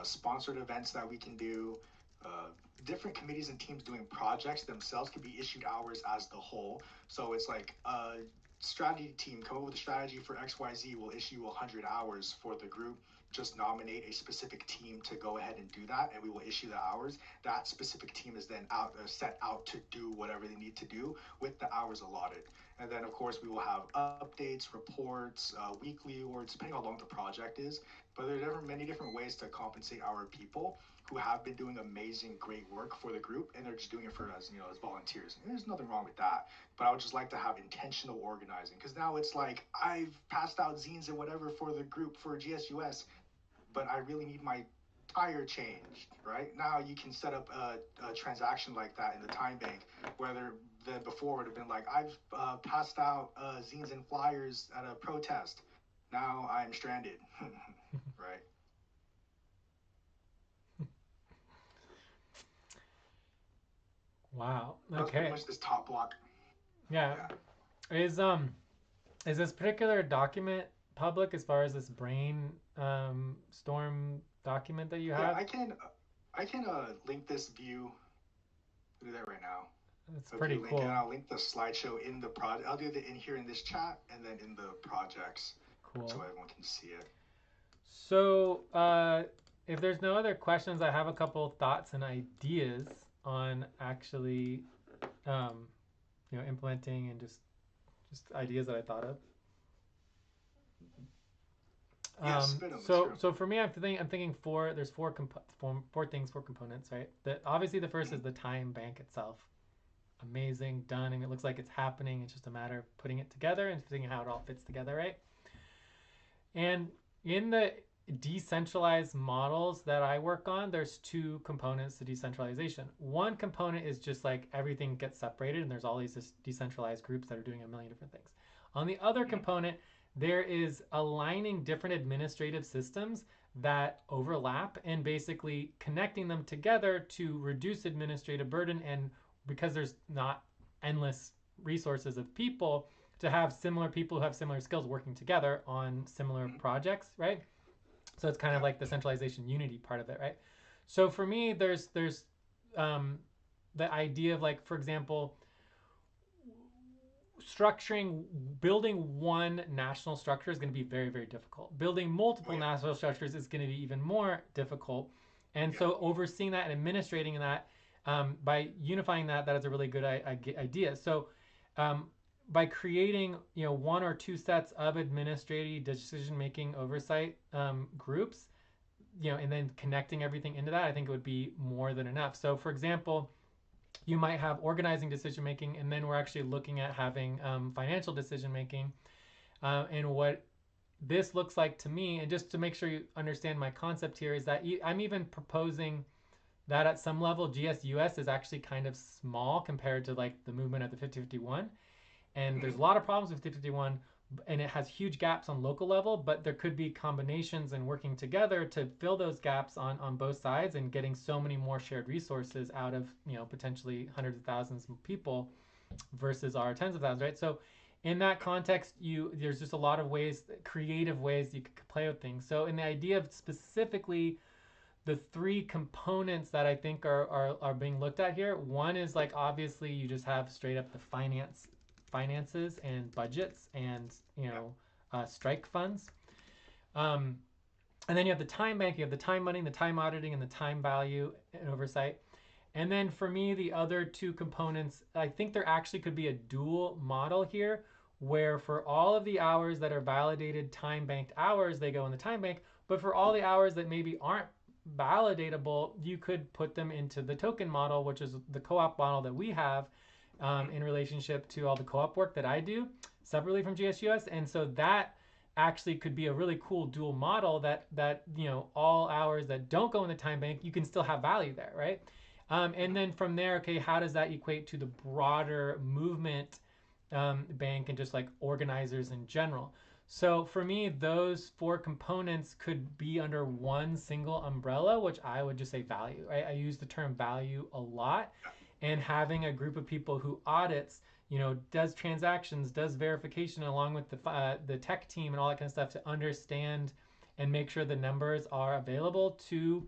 Sponsored events that we can do, uh, different committees and teams doing projects themselves can be issued hours as the whole. So it's like a strategy team come up with a strategy for XYZ, will issue 100 hours for the group. just nominate a specific team to go ahead and do that, and we will issue the hours. That specific team is then set out to do whatever they need to do with the hours allotted. And then, of course, we will have updates, reports, weekly, or depending on how long the project is. But there are many different ways to compensate our people who have been doing amazing, great work for the group, and they're just doing it for us, as volunteers. And there's nothing wrong with that. But I would just like to have intentional organizing, because now it's like I've passed out zines and whatever for the group for GSUS, but I really need my tire changed, right? Now you can set up a transaction like that in the Timebank, whether the before would have been like, I've passed out zines and flyers at a protest. Now I'm stranded, right? Wow. That's pretty Okay. much this top block. Yeah. Is this particular document public as far as this brain storm document that you Yeah, have? I can link this view. I'll do that right now. It's A pretty view link, cool. and I'll link the slideshow in the project. I'll do it in here in this chat, and then in the projects, Cool. so everyone can see it. So, if there's no other questions, I have a couple thoughts and ideas on actually, implementing and just ideas that I thought of. So for me, I'm thinking there's four components, right? Obviously the first is the time bank itself. Amazing, done, and it looks like it's happening. It's just a matter of putting it together and seeing how it all fits together, right? And in the decentralized models that I work on, there's two components to decentralization. One component is just like everything gets separated and there's all these decentralized groups that are doing a million different things. On the other component, there is aligning different administrative systems that overlap and basically connecting them together to reduce administrative burden, and because there's not endless resources of people, to have similar people who have similar skills working together on similar projects, right? So it's kind of like the centralization unity part of it, right? So for me, there's the idea of, like, for example, building one national structure is going to be very, very difficult. Building multiple national structures is going to be even more difficult. And so overseeing that and administrating that, by unifying that is a really good idea. So by creating one or two sets of administrative decision-making oversight groups, and then connecting everything into that, I think it would be more than enough. So for example, you might have organizing decision-making, and then we're actually looking at having financial decision-making. And what this looks like to me, and just to make sure you understand my concept here, is that I'm even proposing that at some level GSUS is actually kind of small compared to like the movement of the 5051. And there's a lot of problems with 5051, and it has huge gaps on local level, but there could be combinations and working together to fill those gaps on both sides and getting so many more shared resources out of potentially hundreds of thousands of people versus our tens of thousands, right? So in that context, there's just a lot of creative ways you could play with things. So in the idea of specifically the three components that I think are being looked at here, one is like, obviously you just have straight up the finances and budgets and strike funds, and then you have the time bank, you have the time money, the time auditing, and the time value and oversight. And then for me, the other two components, I think there actually could be a dual model here, where for all of the hours that are validated time banked hours, they go in the time bank, but for all the hours that maybe aren't validatable, you could put them into the token model, which is the co-op model that we have in relationship to all the co-op work that I do separately from GSUS. And so that actually could be a really cool dual model that all hours that don't go in the time bank, you can still have value there, right? And then from there, okay, how does that equate to the broader movement bank and just like organizers in general? So for me, those four components could be under one single umbrella, which I would just say value, right? I use the term value a lot. And having a group of people who audits, does transactions, does verification, along with the tech team and all that kind of stuff, to understand and make sure the numbers are available to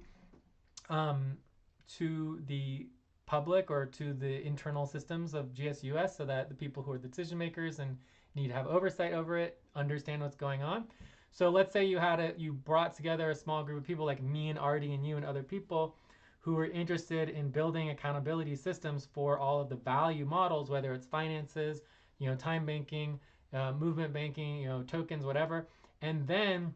the public or to the internal systems of GSUS, so that the people who are the decision makers and need to have oversight over it understand what's going on. So let's say you brought together a small group of people like me and Artie and you and other people who are interested in building accountability systems for all of the value models, whether it's finances, time banking, movement banking, tokens, whatever. And then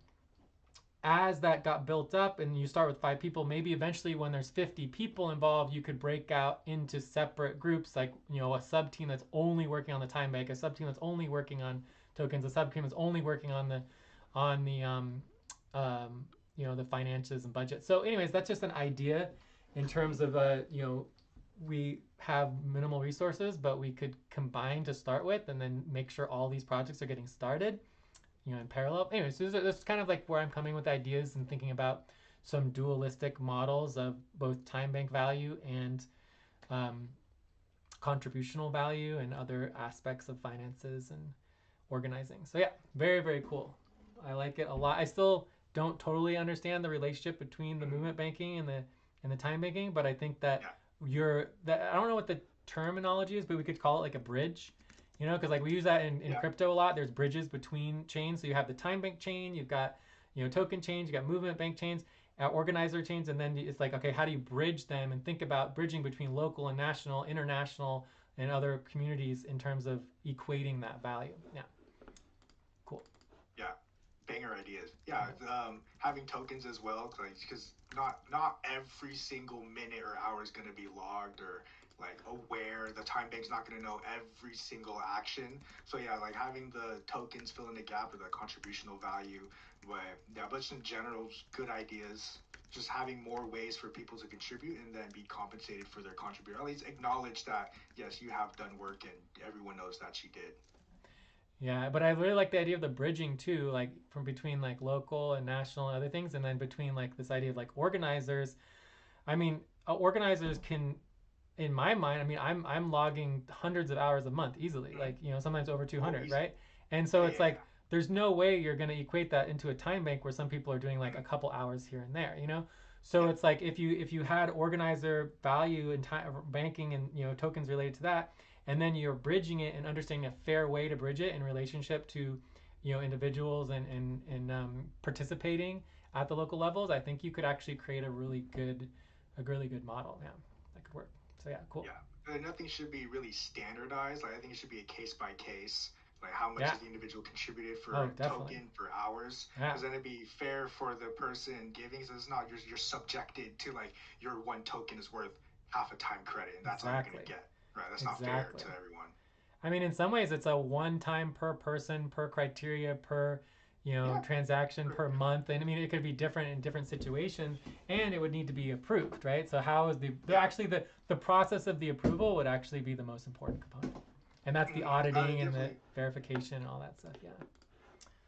as that got built up and you start with 5 people, maybe eventually when there's 50 people involved, you could break out into separate groups, like a sub team that's only working on the time bank, a sub team that's only working on tokens, a sub team that's only working on the finances and budget. So anyways, that's just an idea in terms of we have minimal resources, but we could combine to start with and then make sure all these projects are getting started in parallel. Anyways, so this is kind of like where I'm coming with ideas and thinking about some dualistic models of both time bank value and um, contributional value and other aspects of finances and organizing. So yeah, very, very cool. I like it a lot. I still don't totally understand the relationship between the movement banking and the time banking, but I think that I don't know what the terminology is, but we could call it like a bridge. Because like we use that in crypto a lot. There's bridges between chains. So you have the time bank chain, you've got token chains, you got movement bank chains, organizer chains, and then it's like, okay, how do you bridge them and think about bridging between local and national, international, and other communities in terms of equating that value. Yeah. Cool. Yeah. Banger ideas. Yeah. Having tokens as well, because not every single minute or hour is going to be logged or like aware. The time bank's not going to know every single action. So yeah, like having the tokens fill in the gap or the contributional value. But just in general, good ideas. Just having more ways for people to contribute and then be compensated for their contribution. At least acknowledge that yes, you have done work and everyone knows that you did. Yeah, but I really like the idea of the bridging too, like from between like local and national and other things, and then between like this idea of like organizers. I mean, organizers can, in my mind, I mean, I'm logging hundreds of hours a month easily, like sometimes over 200, right? And so it's like there's no way you're going to equate that into a time bank where some people are doing like a couple hours here and there. So it's like if you had organizer value in time banking and tokens related to that, and then you're bridging it and understanding a fair way to bridge it in relationship to individuals and participating at the local levels, I think you could actually create a really good model. Yeah, that could work. So yeah, cool. Yeah, nothing should be really standardized. Like I think it should be a case by case. Like how much has the individual contributed for token for hours? Because then it'd be fair for the person giving. So it's not you're subjected to like your one token is worth half a time credit, and that's all you're gonna get. Right? That's not fair to everyone. I mean, in some ways, it's a one time per person, per criteria, per transaction per month. And I mean, it could be different in different situations, and it would need to be approved, right? So how is actually the process of the approval would actually be the most important component, and that's the auditing and the verification and all that stuff.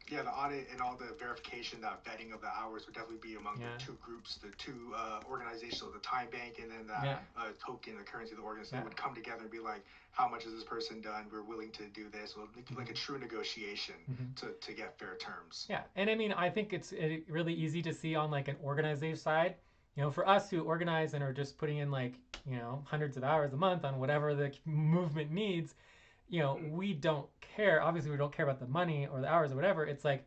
Yeah, the audit and all the verification, that vetting of the hours would definitely be among the two groups, the two organizations, so the time bank and then that token, the currency of the organization would come together and be like, how much has this person done? We're willing to do this. Well, like a true negotiation to get fair terms. Yeah, and I mean, I think it's really easy to see on like an organization side. For us who organize and are just putting in like, hundreds of hours a month on whatever the movement needs, we don't care. Obviously, we don't care about the money or the hours or whatever. It's like,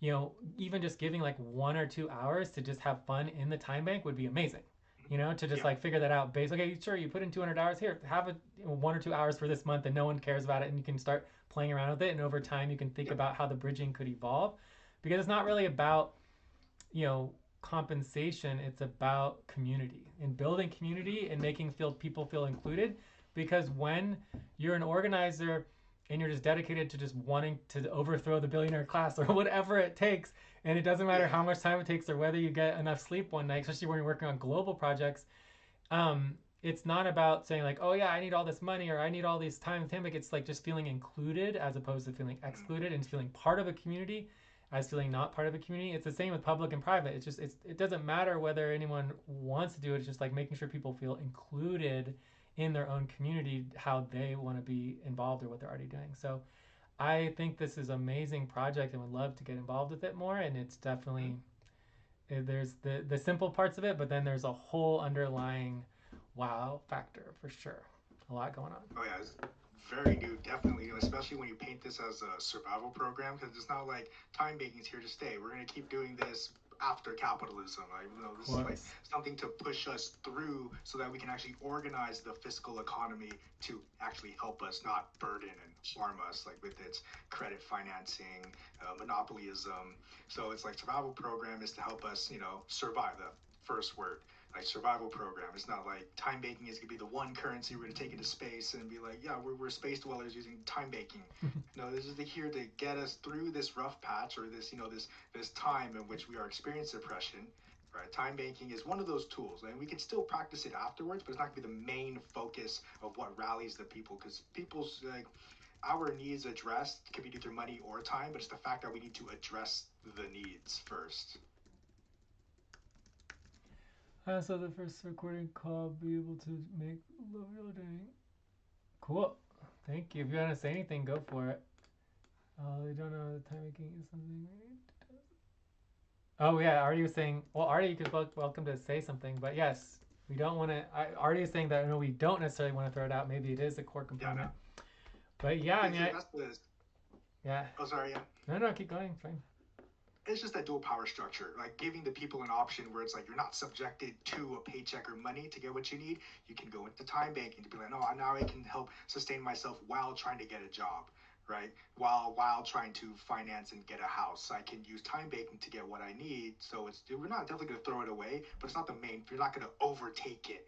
even just giving like 1 or 2 hours to just have fun in the time bank would be amazing. To just like figure that out okay, sure, you put in 200 hours here, have it 1 or 2 hours for this month and no one cares about it and you can start playing around with it. And over time, you can think about how the bridging could evolve because it's not really about, compensation. It's about community and building community and making people feel included. Because when you're an organizer and you're just dedicated to just wanting to overthrow the billionaire class or whatever it takes, and it doesn't matter how much time it takes or whether you get enough sleep one night, especially when you're working on global projects, it's not about saying like, oh yeah, I need all this money or I need all this time. It's like just feeling included as opposed to feeling excluded, and feeling part of a community as feeling not part of a community. It's the same with public and private. It doesn't matter whether anyone wants to do it. It's just like making sure people feel included in their own community, how they want to be involved or what they're already doing. So I think this is an amazing project and would love to get involved with it more. And it's definitely, there's the simple parts of it, but then there's a whole underlying wow factor for sure. A lot going on. Oh yeah, it's very new, definitely new, especially when you paint this as a survival program, because it's not like time banking is here to stay. We're gonna keep doing this after capitalism. Like, Of this is like course. something to push us through so that we can actually organize the fiscal economy to actually help us, not burden and harm us, like with its credit financing, monopolyism. So it's like survival program is to help us, survive. The first word, like survival program. It's not like time banking is gonna be the one currency we're gonna take into space and be like, yeah, we're space dwellers using time banking. No, this is here to get us through this rough patch, or this, this time in which we are experiencing depression. Right, time banking is one of those tools, and we can still practice it afterwards, but it's not gonna be the main focus of what rallies the people, because people's like our needs addressed can be either money or time, but it's the fact that we need to address the needs first. So the first recording call, be able to make low day. Cool. Thank you. If you want to say anything, go for it. They don't know the time making is something. Oh yeah, Artie was saying. Well, Artie, you could welcome to say something, but yes, we don't want to. Artie is saying that no, we don't necessarily want to throw it out. Maybe it is a core Yeah, component. no. But yeah, I mean, That's the. yeah. Oh, sorry. Yeah. No, keep going. It's fine. It's just that dual power structure, like giving the people an option where it's like you're not subjected to a paycheck or money to get what you need. You can go into time banking to be like, no, now I can help sustain myself while trying to get a job, right? While trying to finance and get a house, I can use time banking to get what I need. So we're not definitely going to throw it away, but it's not the main. You're not going to overtake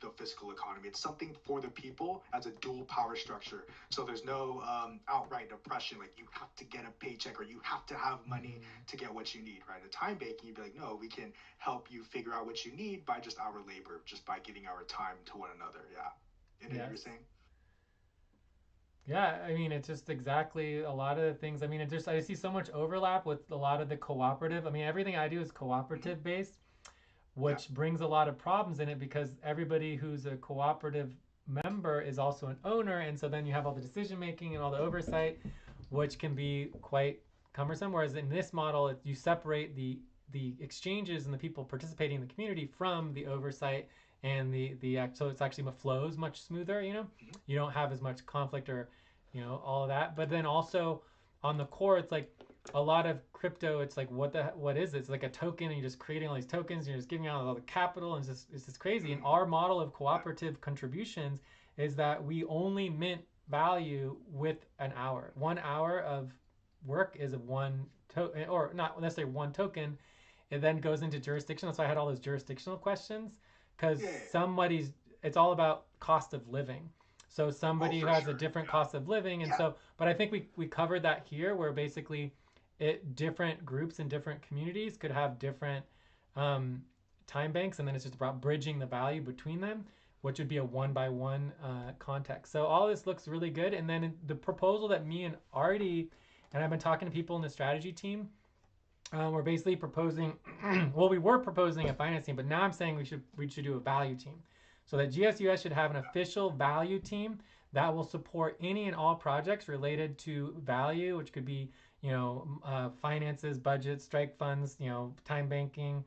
the fiscal economy. It's something for the people as a dual power structure. So there's no outright oppression, like you have to get a paycheck or you have to have money to get what you need, right? The time banking, you'd be like, no, we can help you figure out what you need by just our labor, just by giving our time to one another. Yeah. And then you were saying? Yeah, I mean, it's just exactly a lot of the things. I mean, I see so much overlap with a lot of the cooperative. I mean, everything I do is cooperative based, which brings a lot of problems in it because everybody who's a cooperative member is also an owner, and so then you have all the decision making and all the oversight, which can be quite cumbersome. Whereas in this model, you separate the exchanges and the people participating in the community from the oversight and the so it's actually flows much smoother. You don't have as much conflict or all of that. But then also on the core, it's like a lot of crypto. It's like what is it? It's like a token, and you're just creating all these tokens, and you're just giving out all the capital, and it's just crazy. And our model of cooperative contributions is that we only mint value with an hour. 1 hour of work is of one token, or not necessarily one token. It then goes into jurisdiction. That's why I had all those jurisdictional questions, because somebody's. It's all about cost of living. So somebody who has a different cost of living, and so, but I think we covered that here, where basically, different groups in different communities could have different time banks, and then it's just about bridging the value between them, which would be a one-by-one context. So all this looks really good, and then the proposal that me and Artie, and I've been talking to people in the strategy team, we're basically proposing. Well, we were proposing a finance team, but now I'm saying we should do a value team, so that GSUS should have an official value team that will support any and all projects related to value, which could be finances, budgets, strike funds, time banking,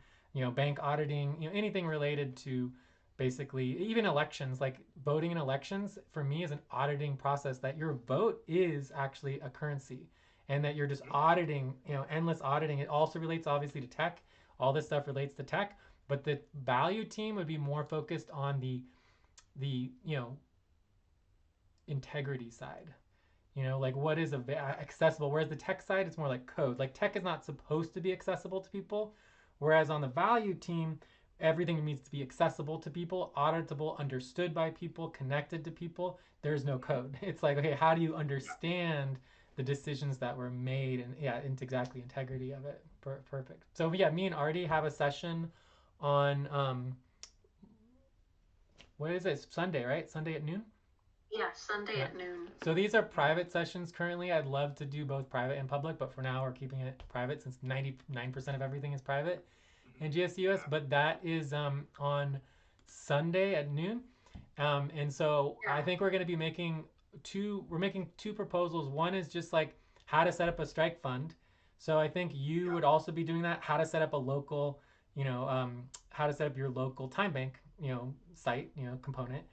bank auditing, anything related to basically even elections. Like voting in elections for me is an auditing process, that your vote is actually a currency, and that you're just auditing, endless auditing. It also relates obviously to tech. All this stuff relates to tech, but the value team would be more focused on the integrity side. Like what is accessible, whereas the tech side, it's more like code. Like tech is not supposed to be accessible to people, whereas on the value team, everything needs to be accessible to people, auditable, understood by people, connected to people. There's no code. It's like, okay, how do you understand the decisions that were made? And it's exactly integrity of it. Perfect. So yeah, me and Artie have a session on what is it? Sunday, right? Sunday at noon? Yeah, Sunday at noon. So these are private sessions currently. I'd love to do both private and public, but for now we're keeping it private since 99% of everything is private in GSUS. But that is on Sunday at noon. And so I think we're going to be making two proposals. One is just like how to set up a strike fund. So I think you would also be doing that, how to set up a local, how to set up your local time bank, site, component.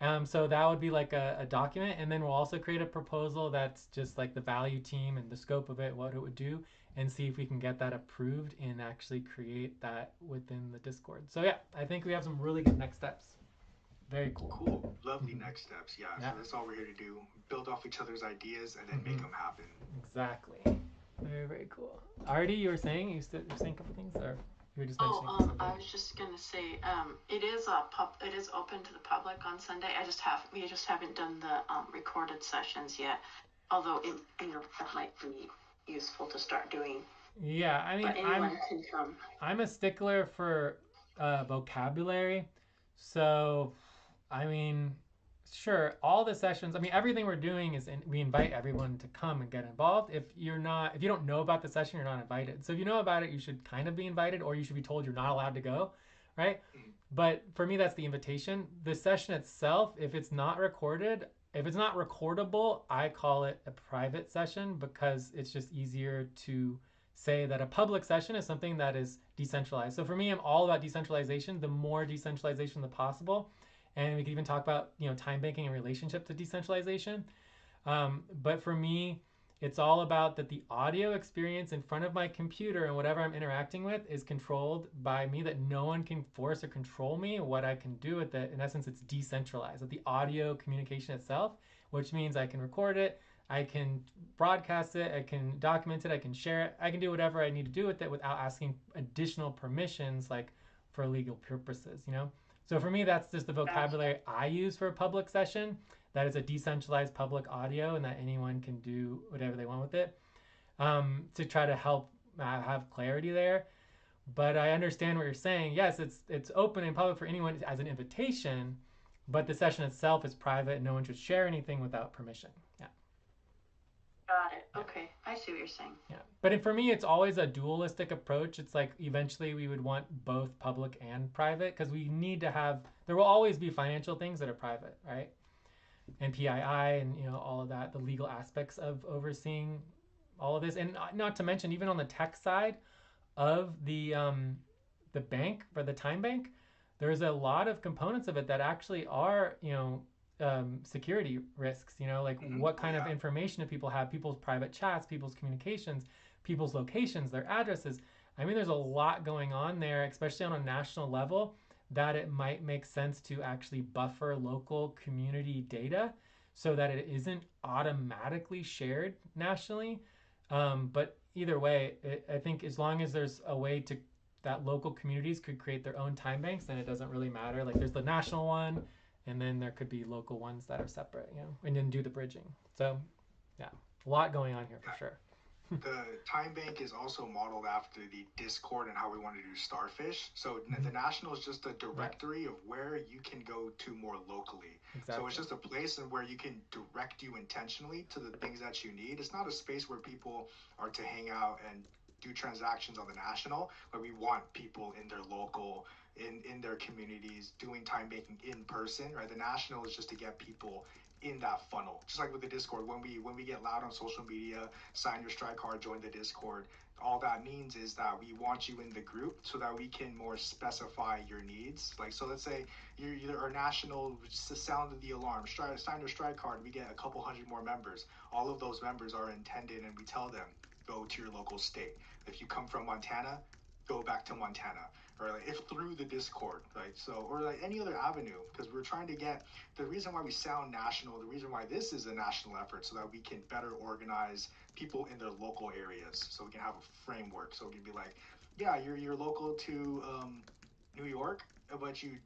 So that would be like a document, and then we'll also create a proposal that's just like the value team and the scope of it, what it would do, and see if we can get that approved and actually create that within the Discord. So yeah, I think we have some really good next steps. Very cool. Cool. Lovely next steps. Yeah, so that's all we're here to do. Build off each other's ideas and then make them happen. Exactly. Very, very cool. Artie, you were saying you were saying a couple things, or you were just mentioning something? I was just gonna say, it is open to the public on Sunday. We just haven't done the recorded sessions yet. Although that might be useful to start doing. Yeah, I mean, but anyone can come. I'm a stickler for vocabulary, so I mean, sure, all the sessions. I mean, everything we're doing is we invite everyone to come and get involved. If you don't know about the session, you're not invited. So if you know about it, you should kind of be invited, or you should be told you're not allowed to go, right? But for me, that's the invitation. The session itself, if it's not recorded, if it's not recordable, I call it a private session because it's just easier to say that a public session is something that is decentralized. So for me, I'm all about decentralization. The more decentralization, the possible. And we can even talk about time banking in relationship to decentralization. But for me, it's all about that the audio experience in front of my computer and whatever I'm interacting with is controlled by me, that no one can force or control me. What I can do with it, in essence, it's decentralized. That the audio communication itself, which means I can record it, I can broadcast it, I can document it, I can share it, I can do whatever I need to do with it without asking additional permissions, like for legal purposes, So for me, that's just the vocabulary I use for a public session, that it's a decentralized public audio and that anyone can do whatever they want with it, to try to help have clarity there. But I understand what you're saying. Yes, it's open and public for anyone as an invitation, but the session itself is private and no one should share anything without permission. Yeah. Got it. Okay, I see what you're saying. Yeah, but for me, it's always a dualistic approach. It's like eventually we would want both public and private because we need to have. There will always be financial things that are private, right? And PII and all of that, the legal aspects of overseeing all of this, and not to mention even on the tech side of the bank for the Timebank, there's a lot of components of it that actually are security risks, like what kind of information do people have, people's private chats, people's communications, people's locations, their addresses. I mean, there's a lot going on there, especially on a national level, that it might make sense to actually buffer local community data so that it isn't automatically shared nationally. But either way, I think as long as there's a way that local communities could create their own time banks, then it doesn't really matter. Like there's the national one, and then there could be local ones that are separate, and then do the bridging. So, yeah, a lot going on here for sure. The Time Bank is also modeled after the Discord and how we want to do Starfish. So the National is just a directory of where you can go to more locally. Exactly. So it's just a place where you can direct you intentionally to the things that you need. It's not a space where people are to hang out and do transactions on the National, but we want people in their local, in their communities doing time banking in person, right? The National is just to get people in that funnel, just like with the Discord. When we get loud on social media, sign your strike card, join the Discord, all that means is that we want you in the group so that we can more specify your needs. Like, so let's say you're our national, just the sound of the alarm, sign your strike card, we get a couple hundred more members. All of those members are intended, and we tell them, go to your local state. If you come from Montana, go back to Montana, or like if through the Discord, right? So, or like any other avenue, because we're trying to get the reason why we sound national, the reason why this is a national effort, so that we can better organize people in their local areas, so we can have a framework. So we can be like, yeah, you're local to New York, but you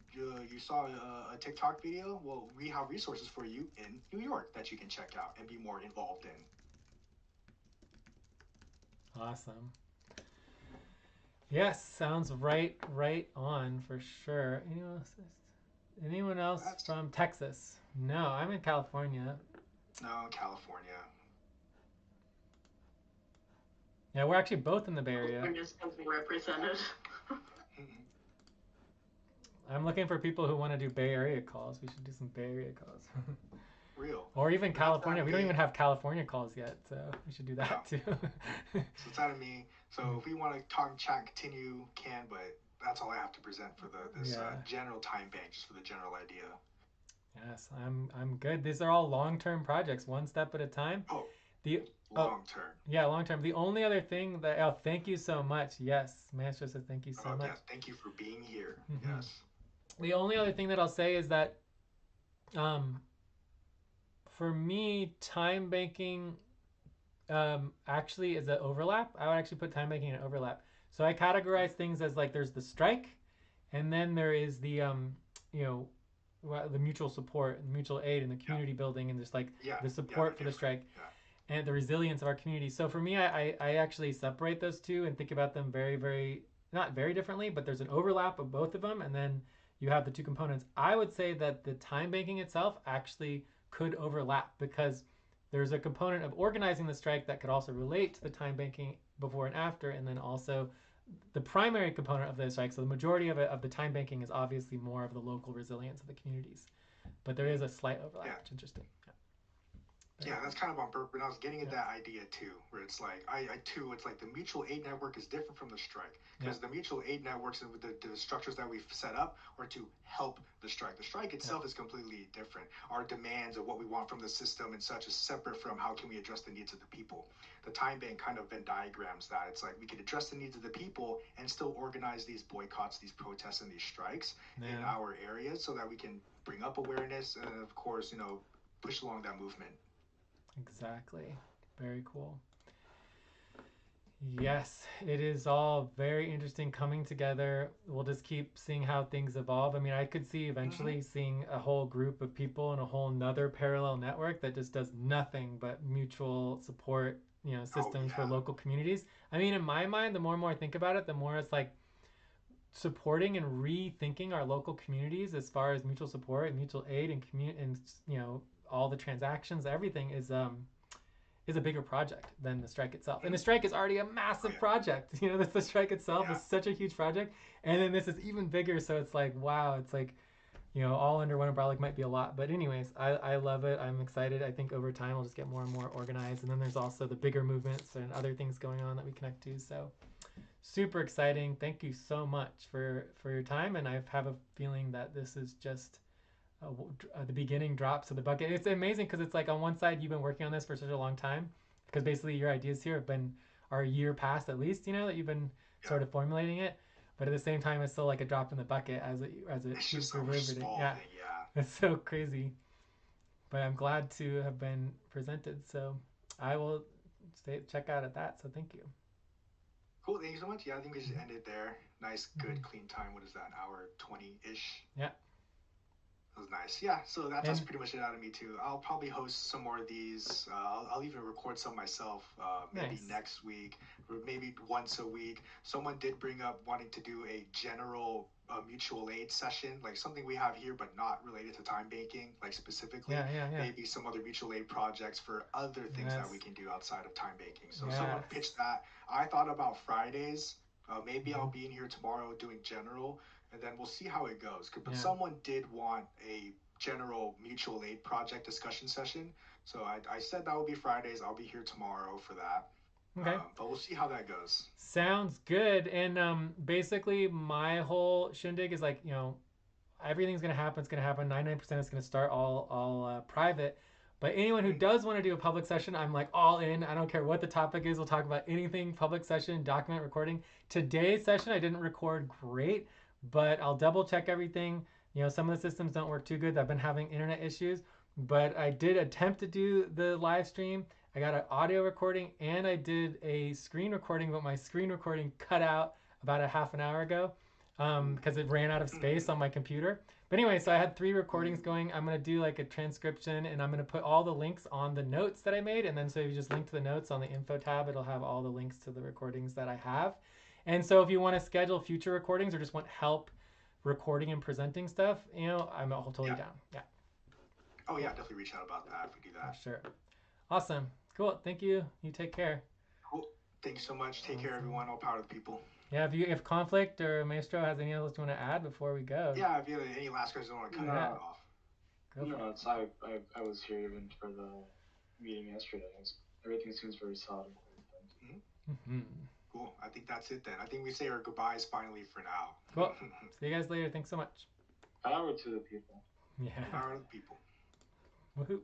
saw a TikTok video. Well, we have resources for you in New York that you can check out and be more involved in. Awesome. Yes, sounds right on for sure. Anyone else from Texas? No, I'm in California. No, California. Yeah, we're actually both in the Bay Area. California's represented. I'm looking for people who want to do Bay Area calls. We should do some Bay Area calls. Real. Or even California. We don't even have California calls yet, so we should do that too. So it's out of me. So if we want to talk, chat, continue, but that's all I have to present for this general time bank, just for the general idea. Yes, I'm good. These are all long-term projects, one step at a time. Oh, The oh long term. yeah, long term. The only other thing that thank you so much. Yes, Maestro says thank you so Oh much. yeah, thank you for being here. Hmm. Yes. The only other thing that I'll say is that um, for me, time banking actually is an overlap. I would actually put time banking in an overlap. So I categorize things as like there's the strike, and then there is the you know the mutual support, mutual aid, and the Yeah. community building, and there's like Yeah. the Yeah. support They're for the different. strike Yeah. and the resilience of our community. So for me, I actually separate those two and think about them very, very, not very differently, but there's an overlap of both of them. And then you have the two components. I would say that the time banking itself actually could overlap because there's a component of organizing the strike that could also relate to the time banking before and after. And then also the primary component of the strike. So the majority of it, of the time banking is obviously more of the local resilience of the communities. But there is a slight overlap. Yeah. It's interesting. Yeah. Yeah, that's kind of on purpose. And I was getting at Yeah. that idea too, where it's like I too, it's like the mutual aid network is different from the strike because Yeah. the mutual aid networks and with the structures that we've set up are to help the strike. The strike itself is completely different. Our demands of what we want from the system and such is separate from how can we address the needs of the people. The time bank kind of Venn diagrams that. It's like we could address the needs of the people and still organize these boycotts, these protests, and these strikes in our areas so that we can bring up awareness and of course, push along that movement. Exactly. Very cool. Yes, it is all very interesting coming together. We'll just keep seeing how things evolve. I mean, I could see Mm-hmm. eventually seeing a whole group of people in a whole nother parallel network that just does nothing but mutual support, Oh systems for yeah. local communities. I mean, in my mind, the more and more I think about it, the more it's like supporting and rethinking our local communities as far as mutual support and mutual aid and all the transactions, everything is a bigger project than the strike itself. And the strike is already a Oh massive yeah. project. The strike itself Yeah. is such a huge project. And then this is even bigger. So it's like, wow, it's like, all under one umbrella might be a lot. But anyways, I love it. I'm excited. I think over time we'll just get more and more organized. And then there's also the bigger movements and other things going on that we connect to. So super exciting. Thank you so much for your time. And I have a feeling that this is just the beginning drops of the bucket. It's amazing because it's like on one side you've been working on this for such a long time because basically your ideas here have been are a year past at least, that you've been Yeah. sort of formulating it, but at the same time it's still like a drop in the bucket as it It's keeps just so much reverberating. small Yeah, thing. Yeah. it's so crazy. But I'm glad to have been presented. So I will check out at that. So thank you. Cool. Thank you so much. Yeah, I think we just Mm-hmm. end it there. Nice, Mm-hmm. good, clean time. What is that? An hour 20-ish. Yeah. That was nice. Yeah. So that's And pretty much it out of me too. I'll probably host some more of these. I'll even record some myself. Maybe nice. next week or maybe once a week. Someone did bring up wanting to do a general mutual aid session, like something we have here, but not related to time banking, like specifically. Yeah, yeah, yeah. Maybe some other mutual aid projects for other things that we Yes. can do outside of time banking. So someone Yes. pitched that. I thought about Fridays. Maybe Mm-hmm. I'll be in here tomorrow doing general, and then we'll see how it goes. But Yeah. someone did want a general mutual aid project discussion session. So I said that will be Fridays. I'll be here tomorrow for that. Okay. But we'll see how that goes. Sounds good. And basically, my whole shindig is like, everything's gonna happen. It's gonna happen. 99% is gonna start all private. But anyone who Mm-hmm. does want to do a public session, I'm like all in. I don't care what the topic is. We'll talk about anything. Public session, document recording. Today's session, I didn't record great, but I'll double check everything. Some of the systems don't work too good. I've been having internet issues, but I did attempt to do the live stream. I got an audio recording and I did a screen recording, but my screen recording cut out about a half an hour ago because it ran out of space on my computer. But anyway, so I had 3 recordings going. I'm going to do like a transcription and I'm going to put all the links on the notes that I made. And then so if you just link to the notes on the info tab, it'll have all the links to the recordings that I have. And so if you want to schedule future recordings or just want help recording and presenting stuff, I'm totally down. Yeah. Oh yeah, definitely reach out about that if we do that. For sure. Awesome. Cool. Thank you. You take care. Cool. Thank you so much. Take care, everyone. All power to the people. Yeah, if Conflict or Maestro has anything else you want to add before we go. Yeah, if you have any last questions, I want to cut it off. No, it's I was here even for the meeting yesterday. Everything seems very solid. Mm-hmm. Cool. I think that's it then. I think we say our goodbyes finally for now. Cool. See you guys later. Thanks so much. Power to the people. Yeah. Power of the people. Woohoo.